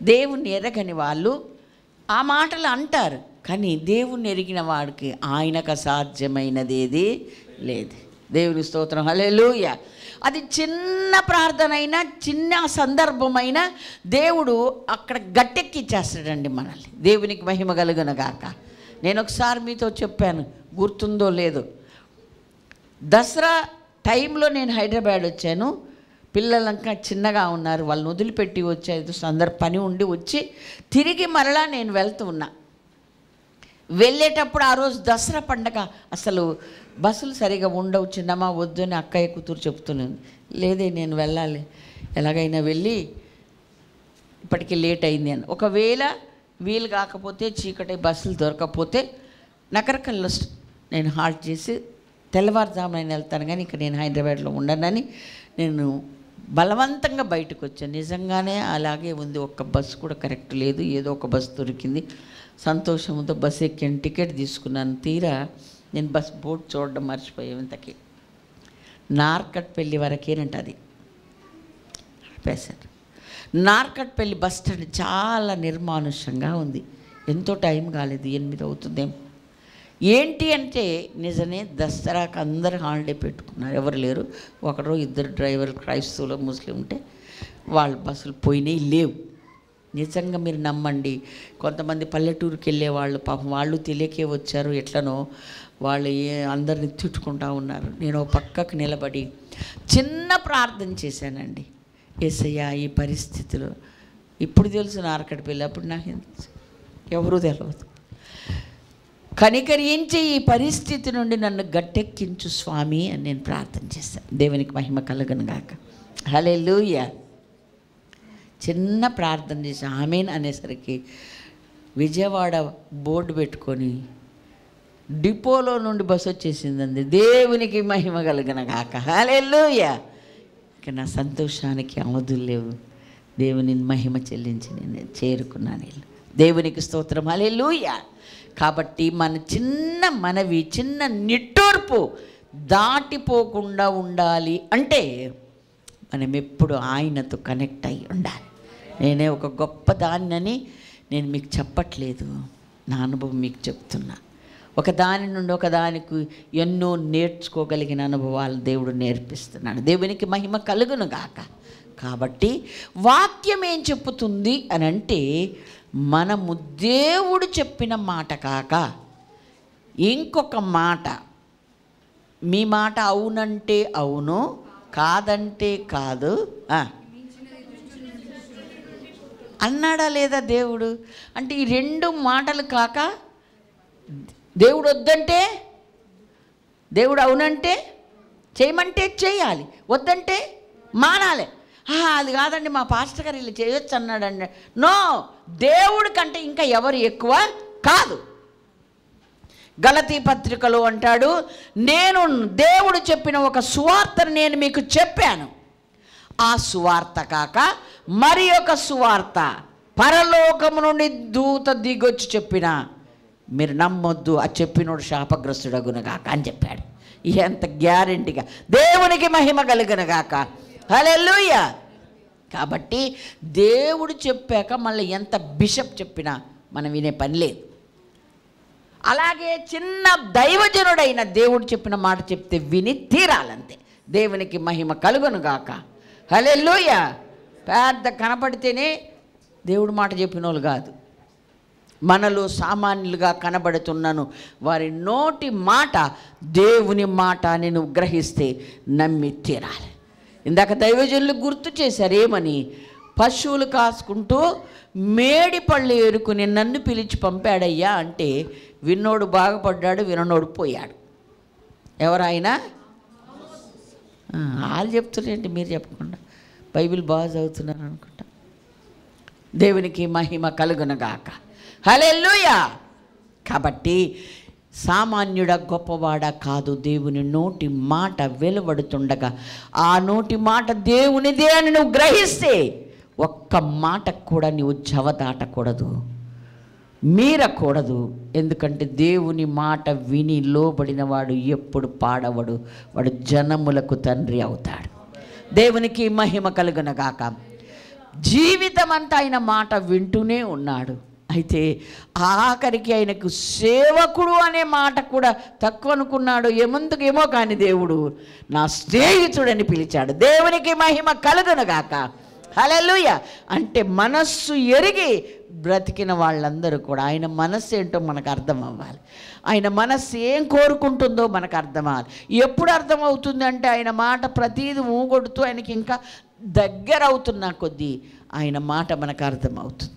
దేవుణ్ణి ఎరగని వాళ్ళు ఆ మాటలు అంటారు. కానీ దేవుణ్ణి ఎరిగిన వాడికి ఆయనకు అసాధ్యమైనది ఏది లేదు. దేవుని స్తోత్రం, హల్లెలూయా. అది చిన్న ప్రార్థన అయినా, చిన్న సందర్భమైనా దేవుడు అక్కడ గట్టెక్కిచ్చేస్తాడండి మనల్ని. దేవునికి మహిమ కలుగునుగాక. నేను ఒకసారి మీతో చెప్పాను, గుర్తుందో లేదో, దసరా టైంలో నేను హైదరాబాద్ వచ్చాను. పిల్లలంకా చిన్నగా ఉన్నారు, వాళ్ళని వదిలిపెట్టి వచ్చేది పని ఉండి వచ్చి తిరిగి మరలా నేను వెళ్తూ ఉన్నా. వెళ్ళేటప్పుడు ఆ రోజు దసరా పండగ, అసలు బస్సులు సరిగా ఉండవు, చిన్నమ్మ వద్దు అని అక్కయ్య కూతురు చెప్తున్నాను. లేదే నేను వెళ్ళాలి, ఎలాగైనా వెళ్ళి, ఇప్పటికీ లేట్ అయింది అని. ఒకవేళ వీలు కాకపోతే, చీకటి బస్సులు దొరకకపోతే నకరకల్లో నేను హాల్ట్ చేసి తెల్లవారుజామున నేను వెళ్తాను, కానీ ఇక నేను హైదరాబాద్లో ఉండనని నేను బలవంతంగా బయటకు వచ్చాను. నిజంగానే అలాగే ఉంది, ఒక్క బస్సు కూడా కరెక్ట్ లేదు, ఏదో ఒక బస్సు దొరికింది. సంతోషంతో బస్సు ఎక్కాను, టికెట్ తీసుకున్నాను. తీరా నేను బస్ బోర్డు చూడడం మర్చిపోయాను. ఇంతకీ నార్కట్పల్లి వరకేనంట అది పేసారు. నార్కట్పల్లి బస్ స్టాండ్ చాలా నిర్మానుష్యంగా ఉంది. ఎంతో టైం కాలేదు, 8 అవుతుందేమో. ఏంటి అంటే నిజమే, దసరాకు అందరు హాలిడే పెట్టుకున్నారు, ఎవరు లేరు. ఒకరు ఇద్దరు డ్రైవర్లు క్రైస్తవులు ముస్లిం ఉంటే వాళ్ళ బస్సులు పోయినాయి, లేవు. నిజంగా మీరు నమ్మండి, కొంతమంది పల్లెటూరుకి వెళ్ళే వాళ్ళు పాపం వాళ్ళు తెలియకే వచ్చారు, ఎట్లనో వాళ్ళు అందరిని తిట్టుకుంటూ ఉన్నారు. నేను పక్కకు నిలబడి చిన్న ప్రార్థన చేశానండి. యేసయ్యా, ఈ పరిస్థితిలో ఇప్పుడు తెలుసు నార్కట్పల్లి, అప్పుడు నాకు ఎవరూ తెలియదు. కనికరించి ఈ పరిస్థితి నుండి నన్ను గట్టెక్కించు స్వామి అని నేను ప్రార్థన చేశాను. దేవునికి మహిమ కలుగునుగాక. హల్లెలూయా. చిన్న ప్రార్థన చేసి ఆమేన్ అనేసరికి విజయవాడ బోర్డు పెట్టుకొని డిపోలో నుండి బస్సు వచ్చేసిందండి. దేవునికి మహిమ కలుగునుగాక. హల్లెలూయా. ఇక నా సంతోషానికి అవధులు లేవు. దేవుని మహిమ చెల్లించి నేను చేరుకున్నాను. దేవునికి స్తోత్రం. హల్లెలూయా. కాబట్టి మన చిన్న మనవి, చిన్న నిట్టూర్పు దాటిపోకుండా ఉండాలి అంటే మనం ఎప్పుడు ఆయనతో కనెక్ట్ అయి ఉండాలి. నేనే ఒక గొప్ప దాన్నని నేను మీకు చెప్పట్లేదు, నా అనుభవం మీకు చెప్తున్నా. ఒక దాని నుండి ఒక దానికి ఎన్నో నేర్చుకోగలిగిన అనుభవాలు దేవుడు నేర్పిస్తున్నాడు. దేవునికి మహిమ కలుగునుగాక. కాబట్టి వాక్యం ఏం చెప్పుతుంది అని అంటే, మనము దేవుడు చెప్పిన మాట కాక ఇంకొక మాట, మీ మాట అవునంటే అవును, కాదంటే కాదు అన్నాడా లేదా దేవుడు? అంటే ఈ 2 మాటలు కాక, దేవుడు వద్దంటే, దేవుడు అవునంటే చేయమంటే చేయాలి, వద్దంటే మానాలి. అది కాదండి మా పాస్టర్ గారు ఇలా చేయొచ్చు అన్నాడండి. నో, దేవుడి కంటే ఇంకా ఎవరు ఎక్కువ కాదు. గలతీ పత్రికలో అంటాడు, నేను దేవుడు చెప్పిన ఒక సువార్తను నేను మీకు చెప్పాను. ఆ సువార్త కాక మరి ఒక సువార్త పరలోకము నుండి దూత దిగొచ్చి చెప్పిన మీరు నమ్మొద్దు, ఆ చెప్పినోడు శాపగ్రస్తుడగునుగాక అని చెప్పాడు. ఎంత గ్యారెంటీగా. దేవునికి మహిమ కలుగునుగాక. హల్లెలూయా. కాబట్టి దేవుడు చెప్పాక మళ్ళీ ఎంత బిషప్ చెప్పినా మనం వినే పని లేదు. అలాగే చిన్న దైవజనుడైన దేవుడు చెప్పిన మాట చెప్తే విని తీరాలంతే. దేవునికి మహిమ కలుగునుగాక. హల్లెలూయా. పెద్ద కనపడితేనే దేవుడు మాట చెప్పిన వాళ్ళు కాదు. మనలో సామాన్యులుగా కనబడుతున్నాను వారి నోటి మాట దేవుని మాట అని నువ్వు గ్రహిస్తే నమ్మి తీరాలి. ఇందాక దైవజనులు గుర్తు చేశారు ఏమని, పశువులు కాసుకుంటూ మేడి పళ్ళు ఏరుకుని నన్ను పిలిచి పంపాడయ్యా అంటే, విన్నోడు బాగుపడ్డాడు, విననోడు పోయాడు. ఎవరైనా వాళ్ళు చెప్తున్నారండి, మీరు చెప్పకుండా. బైబిల్ బాగా చదువుతున్నారు అనుకుంటా. దేవునికి మహిమ కలుగునుగాక. హల్లెలూయా. కాబట్టి సామాన్యుడ గొప్పవాడ కాదు, దేవుని నోటి మాట వెలువడుతుండగా ఆ నోటి మాట దేవునిదే అని నువ్వు గ్రహిస్తే ఒక్క మాట కూడా నువ్వు జవదాటకూడదు, మీరకూడదు. ఎందుకంటే దేవుని మాట విని లోబడిన వాడు ఎప్పుడు పాడవడు, వాడు జనములకు తండ్రి అవుతాడు. దేవునికి మహిమ కలుగునుగాక. జీవితం అంతా ఆయన మాట వింటూనే ఉన్నాడు. అయితే ఆఖరికి ఆయనకు సేవకుడు అనే మాట కూడా తక్కువ అనుకున్నాడు. ఏమో కానీ దేవుడు నా స్నేహితుడని పిలిచాడు. దేవునికి మహిమ కలుగునుగాక. హల్లెలూయా. అంటే మనస్సు ఎరిగి బ్రతికిన వాళ్ళందరూ కూడా ఆయన మనస్సు ఏంటో మనకు అర్థం అవ్వాలి. ఆయన మనస్సు ఏం కోరుకుంటుందో మనకు అర్థం అవ్వాలి. ఎప్పుడు అర్థమవుతుంది అంటే ఆయన మాట ప్రతీది ఊగొడుతూ ఆయనకి ఇంకా దగ్గర అవుతున్న కొద్దీ ఆయన మాట మనకు అర్థమవుతుంది,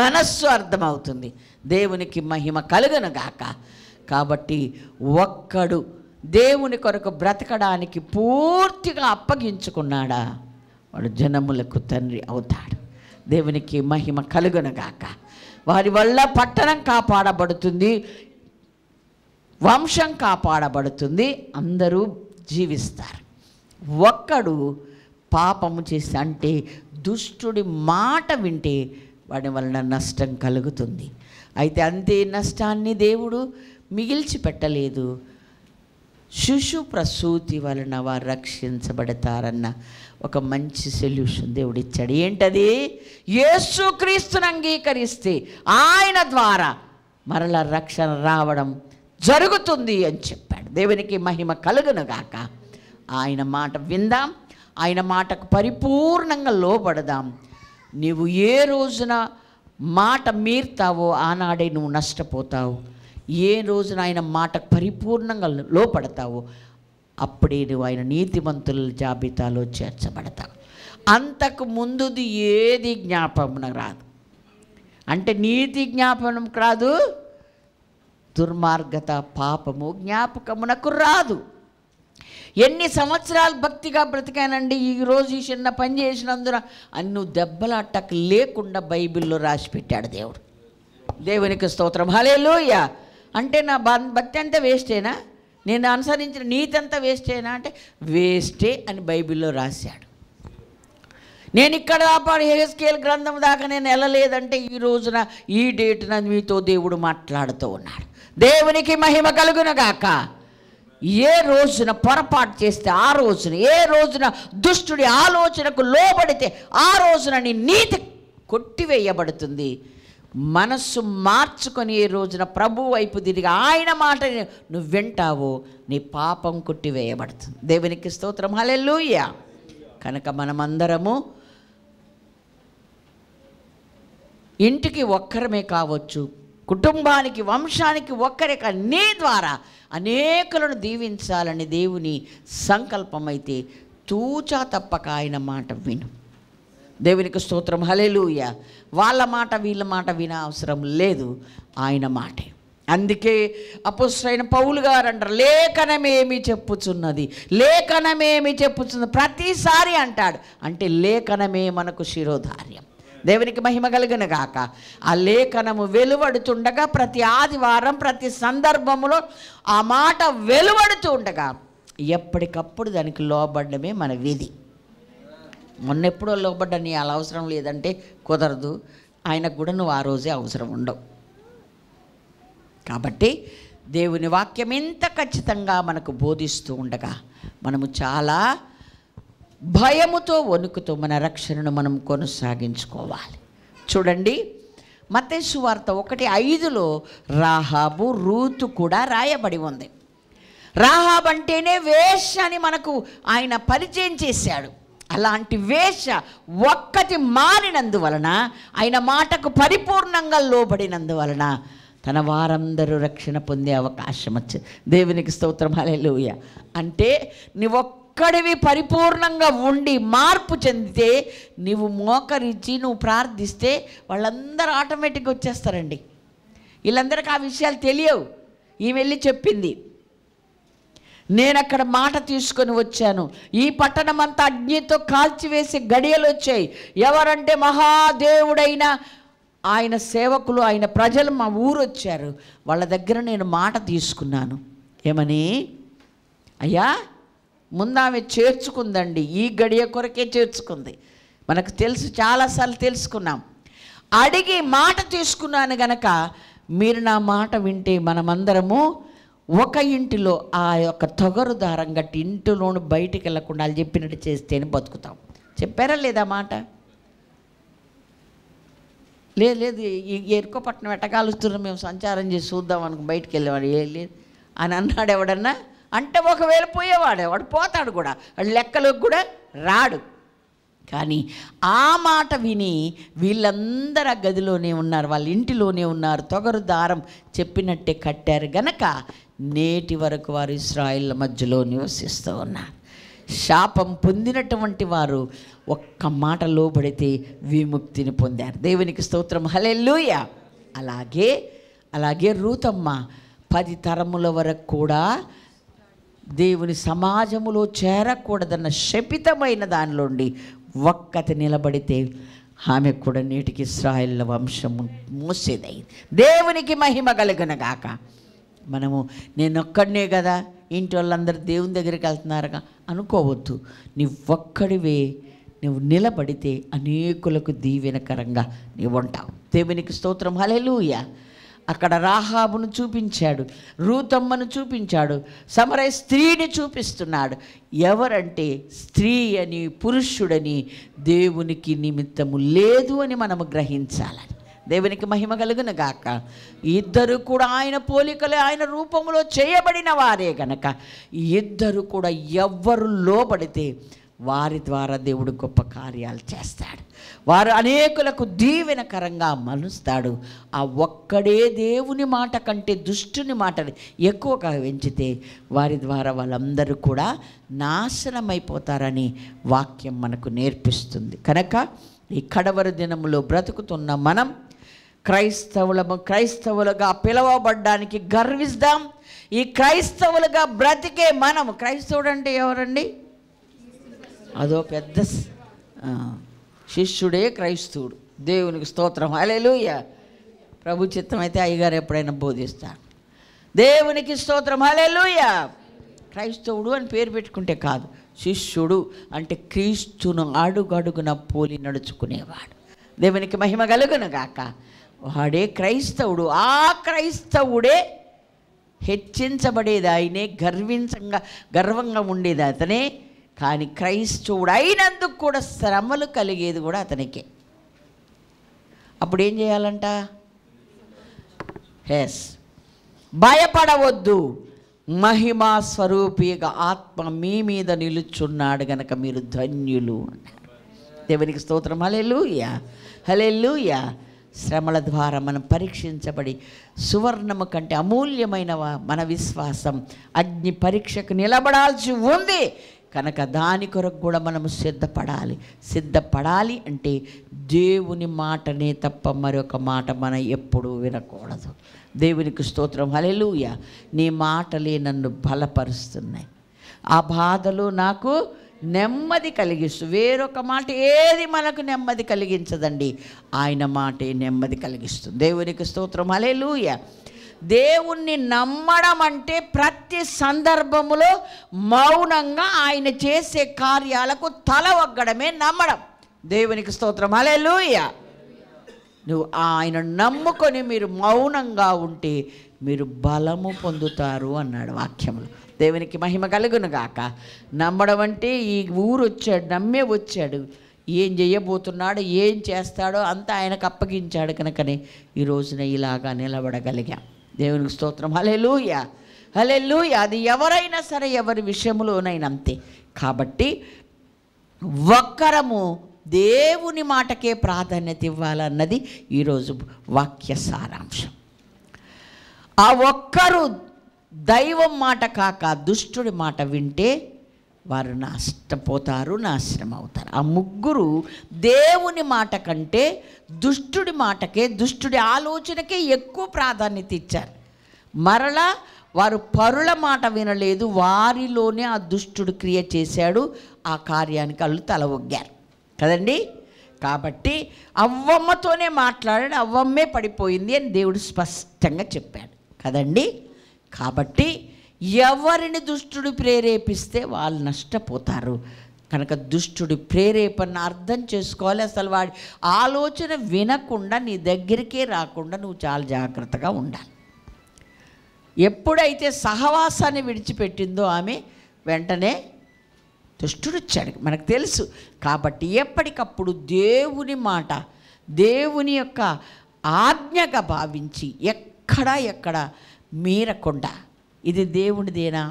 మనస్సు అర్థమవుతుంది. దేవునికి మహిమ కలుగునుగాక. కాబట్టి ఒక్కడు దేవుని కొరకు బ్రతకడానికి పూర్తిగా అప్పగించుకున్నాడా వాడు జనములకు తండ్రి అవుతాడు. దేవునికి మహిమ కలుగునుగాక. వారి వల్ల పట్టణం కాపాడబడుతుంది, వంశం కాపాడబడుతుంది, అందరూ జీవిస్తారు. ఒక్కడు పాపము చేసి అంటే దుష్టుడి మాట వింటే వాడి వలన నష్టం కలుగుతుంది. అయితే అంతే నష్టాన్ని దేవుడు మిగిల్చి పెట్టలేదు. శిశు ప్రసూతి వలన వారు రక్షించబడతారన్న ఒక మంచి సొల్యూషన్ దేవుడు ఇచ్చాడు. ఏంటది? యేసుక్రీస్తుని అంగీకరిస్తే ఆయన ద్వారా మరల రక్షణ రావడం జరుగుతుంది అని చెప్పాడు. దేవునికి మహిమ కలుగునుగాక. ఆయన మాట విందాం, ఆయన మాటకు పరిపూర్ణంగా లోబడదాం. నీవు ఏ రోజున మాట మీరుతావో ఆనాడే నువ్వు నష్టపోతావు. ఏ రోజున ఆయన మాటకు పరిపూర్ణంగా లోపడతావో అప్పుడే నువ్వు ఆయన నీతిమంతుల జాబితాలో చేర్చబడతావు. అంతకు ముందుది ఏది జ్ఞాపకం రాదు. అంటే నీతి జ్ఞాపకం రాదు, దుర్మార్గత పాపము జ్ఞాపకమునకు రాదు. ఎన్ని సంవత్సరాలు భక్తిగా బ్రతికానండి, ఈరోజు ఈ చిన్న పని చేసినందున అన్ను దెబ్బలాటకు లేకుండా బైబిల్లో రాసి పెట్టాడు దేవుడు. దేవునికి స్తోత్రం. హల్లెలూయా. అంటే నా భక్తి అంతా వేస్టేనా, నేను అనుసరించిన నీతి అంతా వేస్టేనా అంటే వేస్టే అని బైబిల్లో రాశాడు. నేను ఇక్కడ దాపాడు హెస్కేల్ గ్రంథం దాకా నేను వెళ్ళలేదంటే ఈ రోజున ఈ డేటున మీతో దేవుడు మాట్లాడుతూ ఉన్నాడు. దేవునికి మహిమ కలుగునుగాక. ఏ రోజున పొరపాటు చేస్తే ఆ రోజున, ఏ రోజున దుష్టుడి ఆలోచనకు లోబడితే ఆ రోజున నీ నీతి కొట్టివేయబడుతుంది. మనస్సు మార్చుకొని ఏ రోజున ప్రభు వైపు తిరిగి ఆయన మాట నువ్వు వింటావో నీ పాపం కొట్టివేయబడుతుంది. దేవునికి స్తోత్రం. హల్లెలూయా. కనుక మనమందరము ఇంటికి ఒక్కరమే కావచ్చు, కుటుంబానికి వంశానికి ఒక్కరే కాదు, నీ ద్వారా అనేకులను దీవించాలని దేవుని సంకల్పమైతే తూచా తప్పక ఆయన మాట విను. దేవునికి స్తోత్రం. హల్లెలూయా. వాళ్ళ మాట వీళ్ళ మాట విన అవసరం లేదు, ఆయన మాటే. అందుకే అపోస్తలుడైన పౌలు గారు అంటారు, లేఖనమేమి చెప్పుచున్నది, లేఖనమేమి చెప్పుచున్నది ప్రతిసారి అంటాడు. అంటే లేఖనమే మనకు శిరోధార్యం. దేవునికి మహిమ కలుగునుగాక. ఆ లేఖనము వెలువడుతుండగా ప్రతి ఆదివారం ప్రతి సందర్భంలో ఆ మాట వెలువడుతూ ఉండగా ఎప్పటికప్పుడు దానికి లోబడమే మన విధి. మొన్నెప్పుడో లోబడ్డా నీ అలా అవసరం లేదంటే కుదరదు. ఆయనకు కూడా నువ్వు ఆ రోజే అవసరం ఉండవు. కాబట్టి దేవుని వాక్యం ఎంత ఖచ్చితంగా మనకు బోధిస్తూ ఉండగా మనము చాలా భయముతో వణుకుతూ మన రక్షణను మనం కొనసాగించుకోవాలి. చూడండి, మత్తయి సువార్త 1:5 రాహాబు రూతు కూడా రాయబడి ఉంది. రాహాబ్ అంటేనే వేశ్య అని మనకు ఆయన పరిచయం చేశాడు. అలాంటి వేశ్య ఒక్కటి మారినందువలన, ఆయన మాటకు పరిపూర్ణంగా లోబడినందువలన తన వారందరూ రక్షణ పొందే అవకాశం వచ్చింది. దేవునికి స్తోత్రం. హల్లెలూయా. అంటే ఒక్కడివి పరిపూర్ణంగా ఉండి మార్పు చెందితే, నువ్వు మోకరించి నువ్వు ప్రార్థిస్తే వాళ్ళందరూ ఆటోమేటిక్గా వచ్చేస్తారండి. వీళ్ళందరికీ ఆ విషయాలు తెలియవు. ఈమె వెళ్ళి చెప్పింది, నేను అక్కడ మాట తీసుకొని వచ్చాను, ఈ పట్టణం అంతా అగ్నితో కాల్చివేసే గడియలు వచ్చాయి. ఎవరంటే మహాదేవుడైన ఆయన సేవకులు, ఆయన ప్రజలు మా ఊరు వచ్చారు, వాళ్ళ దగ్గర నేను మాట తీసుకున్నాను. ఏమని? అయ్యా, ముందు ఆమె చేర్చుకుందండి, ఈ గడియ కొరకే చేర్చుకుంది. మనకు తెలుసు, చాలాసార్లు తెలుసుకున్నాం. అడిగి మాట తీసుకున్నాను గనక మీరు నా మాట వింటే మనమందరము ఒక ఇంటిలో ఆ యొక్క తొగరు దారం గట్టి ఇంటిలోను బయటికి వెళ్ళకుండా వాళ్ళు చెప్పినట్టు చేస్తేనే బతుకుతాం. చెప్పారా లేదా మాట? లేదు ఈ ఎరుకోపట్నం ఎట్టకాలుస్తున్నాం, మేము సంచారం చేసి చూద్దాం అనుకు బయటికి వెళ్ళేవాడు. లేదు అని అన్నాడు ఎవడన్నా అంటే, ఒకవేళ పోయేవాడు వాడు పోతాడు కూడా, వాడు లెక్కలోకి కూడా రాడు. కానీ ఆ మాట విని వీళ్ళందరూ ఆ గదిలోనే ఉన్నారు, వాళ్ళ ఇంటిలోనే ఉన్నారు, తొగరు దారం చెప్పినట్టే కట్టారు గనక నేటి వరకు వారు ఇశ్రాయేళ్ల మధ్యలో నివసిస్తూ ఉన్నారు. శాపం పొందినటువంటి వారు ఒక్క మాట లోబడితే విముక్తిని పొందారు. దేవునికి స్తోత్రం, హల్లెలూయా. అలాగే రూతమ్మ 10 తరముల వరకు కూడా దేవుని సమాజములో చేరకూడదన్న శపితమైన దానిలోండి ఒక్కటి నిలబడితే ఆమె కూడా నేటికి ఇశ్రాయేళ్ల వంశము మోసేదైంది. దేవునికి మహిమ కలుగునగాక. మనము నేనొక్కడనే కదా, ఇంటి వాళ్ళందరూ దేవుని దగ్గరికి వెళ్తున్నారుగా అనుకోవద్దు. ఒక్కడివే నువ్వు నిలబడితే అనేకులకు దీవెనకరంగా నీవు ఉంటావు. దేవునికి స్తోత్రం, హల్లెలూయా. అక్కడ రాహాబును చూపించాడు, రూతమ్మను చూపించాడు, సమరయ స్త్రీని చూపిస్తున్నాడు. ఎవరంటే స్త్రీ అని పురుషుడని దేవునికి నిమిత్తము లేదు అని మనము గ్రహించాలని. దేవునికి మహిమ కలుగును గాక. ఇద్దరు కూడా ఆయన పోలికలే, ఆయన రూపంలో చేయబడిన వారే గనక ఇద్దరు కూడా ఎవ్వరు లోబడితే వారి ద్వారా దేవుడు గొప్ప కార్యాలు చేస్తాడు. వారు అనేకులకు దీవెనకరంగా మలుస్తాడు. ఆ ఒక్కడే దేవుని మాట కంటే దుష్టుని మాటని ఎక్కువగా పెంచితే వారి ద్వారా వాళ్ళందరూ కూడా నాశనమైపోతారని వాక్యం మనకు నేర్పిస్తుంది. కనుక ఈ కడవరి దినములో బ్రతుకుతున్న మనం క్రైస్తవులుగా పిలవబడ్డానికి గర్విస్తాం. ఈ క్రైస్తవులుగా బ్రతికే మనము, క్రైస్తవుడు అంటే ఎవరండి? అదో పెద్ద శిష్యుడే క్రైస్తవుడు. దేవునికి స్తోత్రం, హల్లెలూయా. ప్రభు చిత్తం అయితే అయ్యగారు ఎప్పుడైనా బోధిస్తాడు. దేవునికి స్తోత్రం, హల్లెలూయా. క్రైస్తవుడు అని పేరు పెట్టుకుంటే కాదు, శిష్యుడు అంటే క్రీస్తును అడుగడుగున పోలి నడుచుకునేవాడు. దేవునికి మహిమ కలుగును గాక. వాడే క్రైస్తవుడు. ఆ క్రైస్తవుడే హెచ్చించబడేది ఆయనే, గర్వంగా ఉండేది అతనే. కానీ క్రైస్తవుడు అయినందుకు కూడా శ్రమలు కలిగేది కూడా అతనికే. అప్పుడు ఏం చేయాలంట? భయపడవద్దు, మహిమా స్వరూపిగా ఆత్మ మీ మీద నిలుచున్నాడు గనక మీరు ధన్యులు అన్నారు. దేవునికి స్తోత్రం, హల్లెలూయా, హల్లెలూయా. శ్రమల ద్వారా మనం పరీక్షించబడి సువర్ణము కంటే అమూల్యమైన మన విశ్వాసం అగ్ని పరీక్షకు నిలబడాల్సి ఉంది కనుక దాని కొరకు కూడా మనము సిద్ధపడాలి అంటే దేవుని మాటనే తప్ప మరొక మాట మనం ఎప్పుడూ వినకూడదు. దేవునికి స్తోత్రం, హల్లెలూయా. నీ మాటలే నన్ను బలపరుస్తున్నాయి, ఆ బాధలు నాకు నెమ్మది కలిగిస్తూ. వేరొక మాట ఏది మనకు నెమ్మది కలిగించదండి, ఆయన మాటే నెమ్మది కలిగిస్తుంది. దేవునికి స్తోత్రం, హల్లెలూయా. దేవుణ్ణి నమ్మడం అంటే ప్రతి సందర్భములో మౌనంగా ఆయన చేసే కార్యాలకు తల ఒగ్గడమే నమ్మడం. దేవునికి స్తోత్రం, హల్లెలూయా. నువ్వు ఆయన నమ్ముకొని మీరు మౌనంగా ఉంటే మీరు బలము పొందుతారు అన్నాడు వాక్యములు. దేవునికి మహిమ కలుగును గాక. నమ్మడం అంటే ఈ ఊరు వచ్చాడు, నమ్మే వచ్చాడు, ఏం చేయబోతున్నాడో ఏం చేస్తాడో అంతా ఆయనకు అప్పగించాడు కనుకనే ఈ రోజున ఇలాగా నిలబడగలిగాం. దేవునికి స్తోత్రం, హల్లెలూయా, హల్లెలూయా. అది ఎవరైనా సరే, ఎవరి విషయంలోనైనా అంతే. కాబట్టి ఒక్కరము దేవుని మాటకే ప్రాధాన్యత ఇవ్వాలన్నది ఈరోజు వాక్య సారాంశం. ఆ ఒక్కరు దైవం మాట కాక దుష్టుడి మాట వింటే వారు నష్టపోతారు, నాశనం అవుతారు. ఆ ముగ్గురు దేవుని మాట కంటే దుష్టుడి మాటకే, దుష్టుడి ఆలోచనకే ఎక్కువ ప్రాధాన్యత ఇచ్చారు. మరలా వారు పరుల మాట వినలేదు, వారిలోనే ఆ దుష్టుడు క్రియ చేశాడు. ఆ కార్యానికి వాళ్ళు తల ఒగ్గారు కదండి. కాబట్టి అవ్వమ్మతోనే మాట్లాడాడు, అవ్వమ్మే పడిపోయింది అని దేవుడు స్పష్టంగా చెప్పాడు కదండి. కాబట్టి ఎవరిని దుష్టుడు ప్రేరేపిస్తే వాళ్ళు నష్టపోతారు కనుక దుష్టుడి ప్రేరేపణ అర్థం చేసుకోవాలి. అసలు వాడి ఆలోచన వినకుండా నీ దగ్గరికే రాకుండా నువ్వు చాలా జాగ్రత్తగా ఉండాలి. ఎప్పుడైతే సహవాసాన్ని విడిచిపెట్టిందో ఆమె వెంటనే దుష్టుడు వచ్చాడు, మనకు తెలుసు. కాబట్టి ఎప్పటికప్పుడు దేవుని మాట దేవుని యొక్క ఆజ్ఞగా భావించి ఎక్కడ మీరకుండా, ఇది దేవునిదేనా,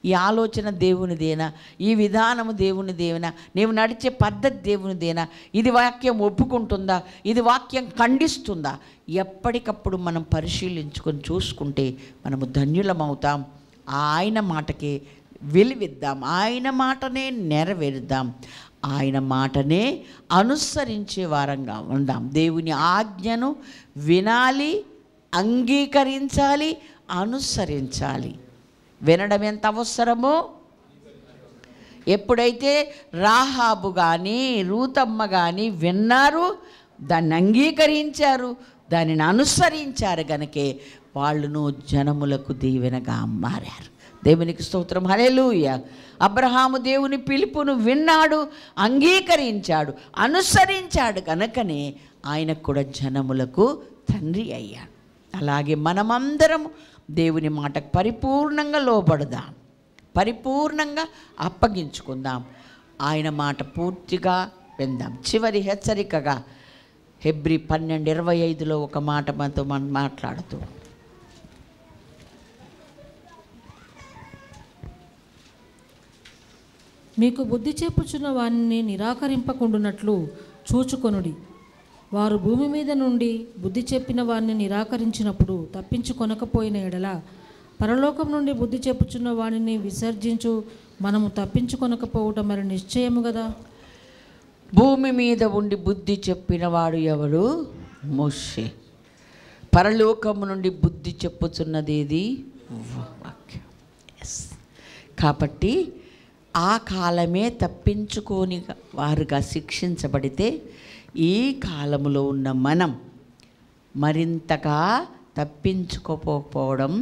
ఈ ఆలోచన దేవునిదేనా, ఈ విధానము దేవునిదేనా, నీవు నడిచే పద్ధతి దేవునిదేనా, ఇది వాక్యం ఒప్పుకుంటుందా, ఇది వాక్యం ఖండిస్తుందా, ఎప్పటికప్పుడు మనం పరిశీలించుకొని చూసుకుంటే మనము ధన్యులమవుతాం. ఆయన మాటకే విలువిద్దాం, ఆయన మాటనే నెరవేరుద్దాం, ఆయన మాటనే అనుసరించే వారంగా ఉందాం. దేవుని ఆజ్ఞను వినాలి, అంగీకరించాలి, అనుసరించాలి. వినడం ఎంత అవసరమో, ఎప్పుడైతే రాహాబు కానీ రూతమ్మ కానీ విన్నారు, దాన్ని అంగీకరించారు, దానిని అనుసరించారు గనుకే వాళ్ళను జనములకు దీవెనగా మారారు. దేవునికి స్తోత్రం, హల్లెలూయా. అబ్రహాము దేవుని పిలుపును విన్నాడు, అంగీకరించాడు, అనుసరించాడు కనుకనే ఆయనకు కూడా జనములకు తండ్రి అయ్యాడు. అలాగే మనమందరం దేవుని మాటకు పరిపూర్ణంగా లోబడదాం, పరిపూర్ణంగా అప్పగించుకుందాం, ఆయన మాట పూర్తిగా విందాం. చివరి హెచ్చరికగా హెబ్రీ 12:25 ఒక మాట మనతో మాట్లాడుతూ, మీకు బుద్ధి చెప్పుచున్న వారిని నిరాకరింపకుండునట్లు చూచుకొనుడి. వారు భూమి మీద నుండి బుద్ధి చెప్పిన వారిని నిరాకరించినప్పుడు తప్పించుకొనకపోయిన ఎడల పరలోకం నుండి బుద్ధి చెప్పుచున్న వారిని విసర్జించు మనము తప్పించుకొనకపోవటం మరి నిశ్చయము కదా. భూమి మీద ఉండి బుద్ధి చెప్పినవాడు ఎవరు? మోషే. పరలోకము నుండి బుద్ధి చెప్పుచున్నది ఇది వాక్యం. కాబట్టి ఆ కాలమే తప్పించుకోని వారుగా శిక్షించబడితే, ఈ కాలములో ఉన్న మనం మరింతగా తప్పించుకోకపోవడం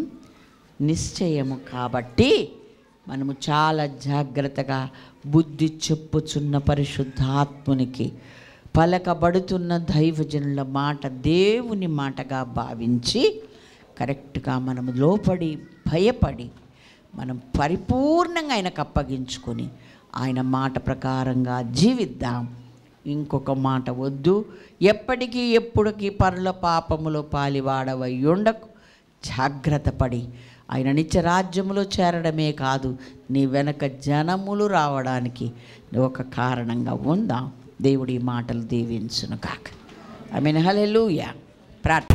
నిశ్చయము. కాబట్టి మనము చాలా జాగ్రత్తగా బుద్ధి చెప్పుచున్న పరిశుద్ధాత్మునికి, పలకబడుతున్న దైవజనుల మాట దేవుని మాటగా భావించి కరెక్ట్గా మనము లోపడి భయపడి మనం పరిపూర్ణంగా ఆయనకు అప్పగించుకొని ఆయన మాట ప్రకారంగా జీవిద్దాం. ఇంకొక మాట వద్దు, ఎప్పటికీ ఎప్పుడుకి పరుల పాపములో పాలివాడవై ఉండకు. జాగ్రత్త పడి ఆయన నిత్య రాజ్యములో చేరడమే కాదు, నీ వెనక జనములు రావడానికి ఒక కారణంగా ఉందాం. దేవుడి మాటలు దీవించును కాక. ఆమేన్, హల్లెలూయా. ప్రార్థన.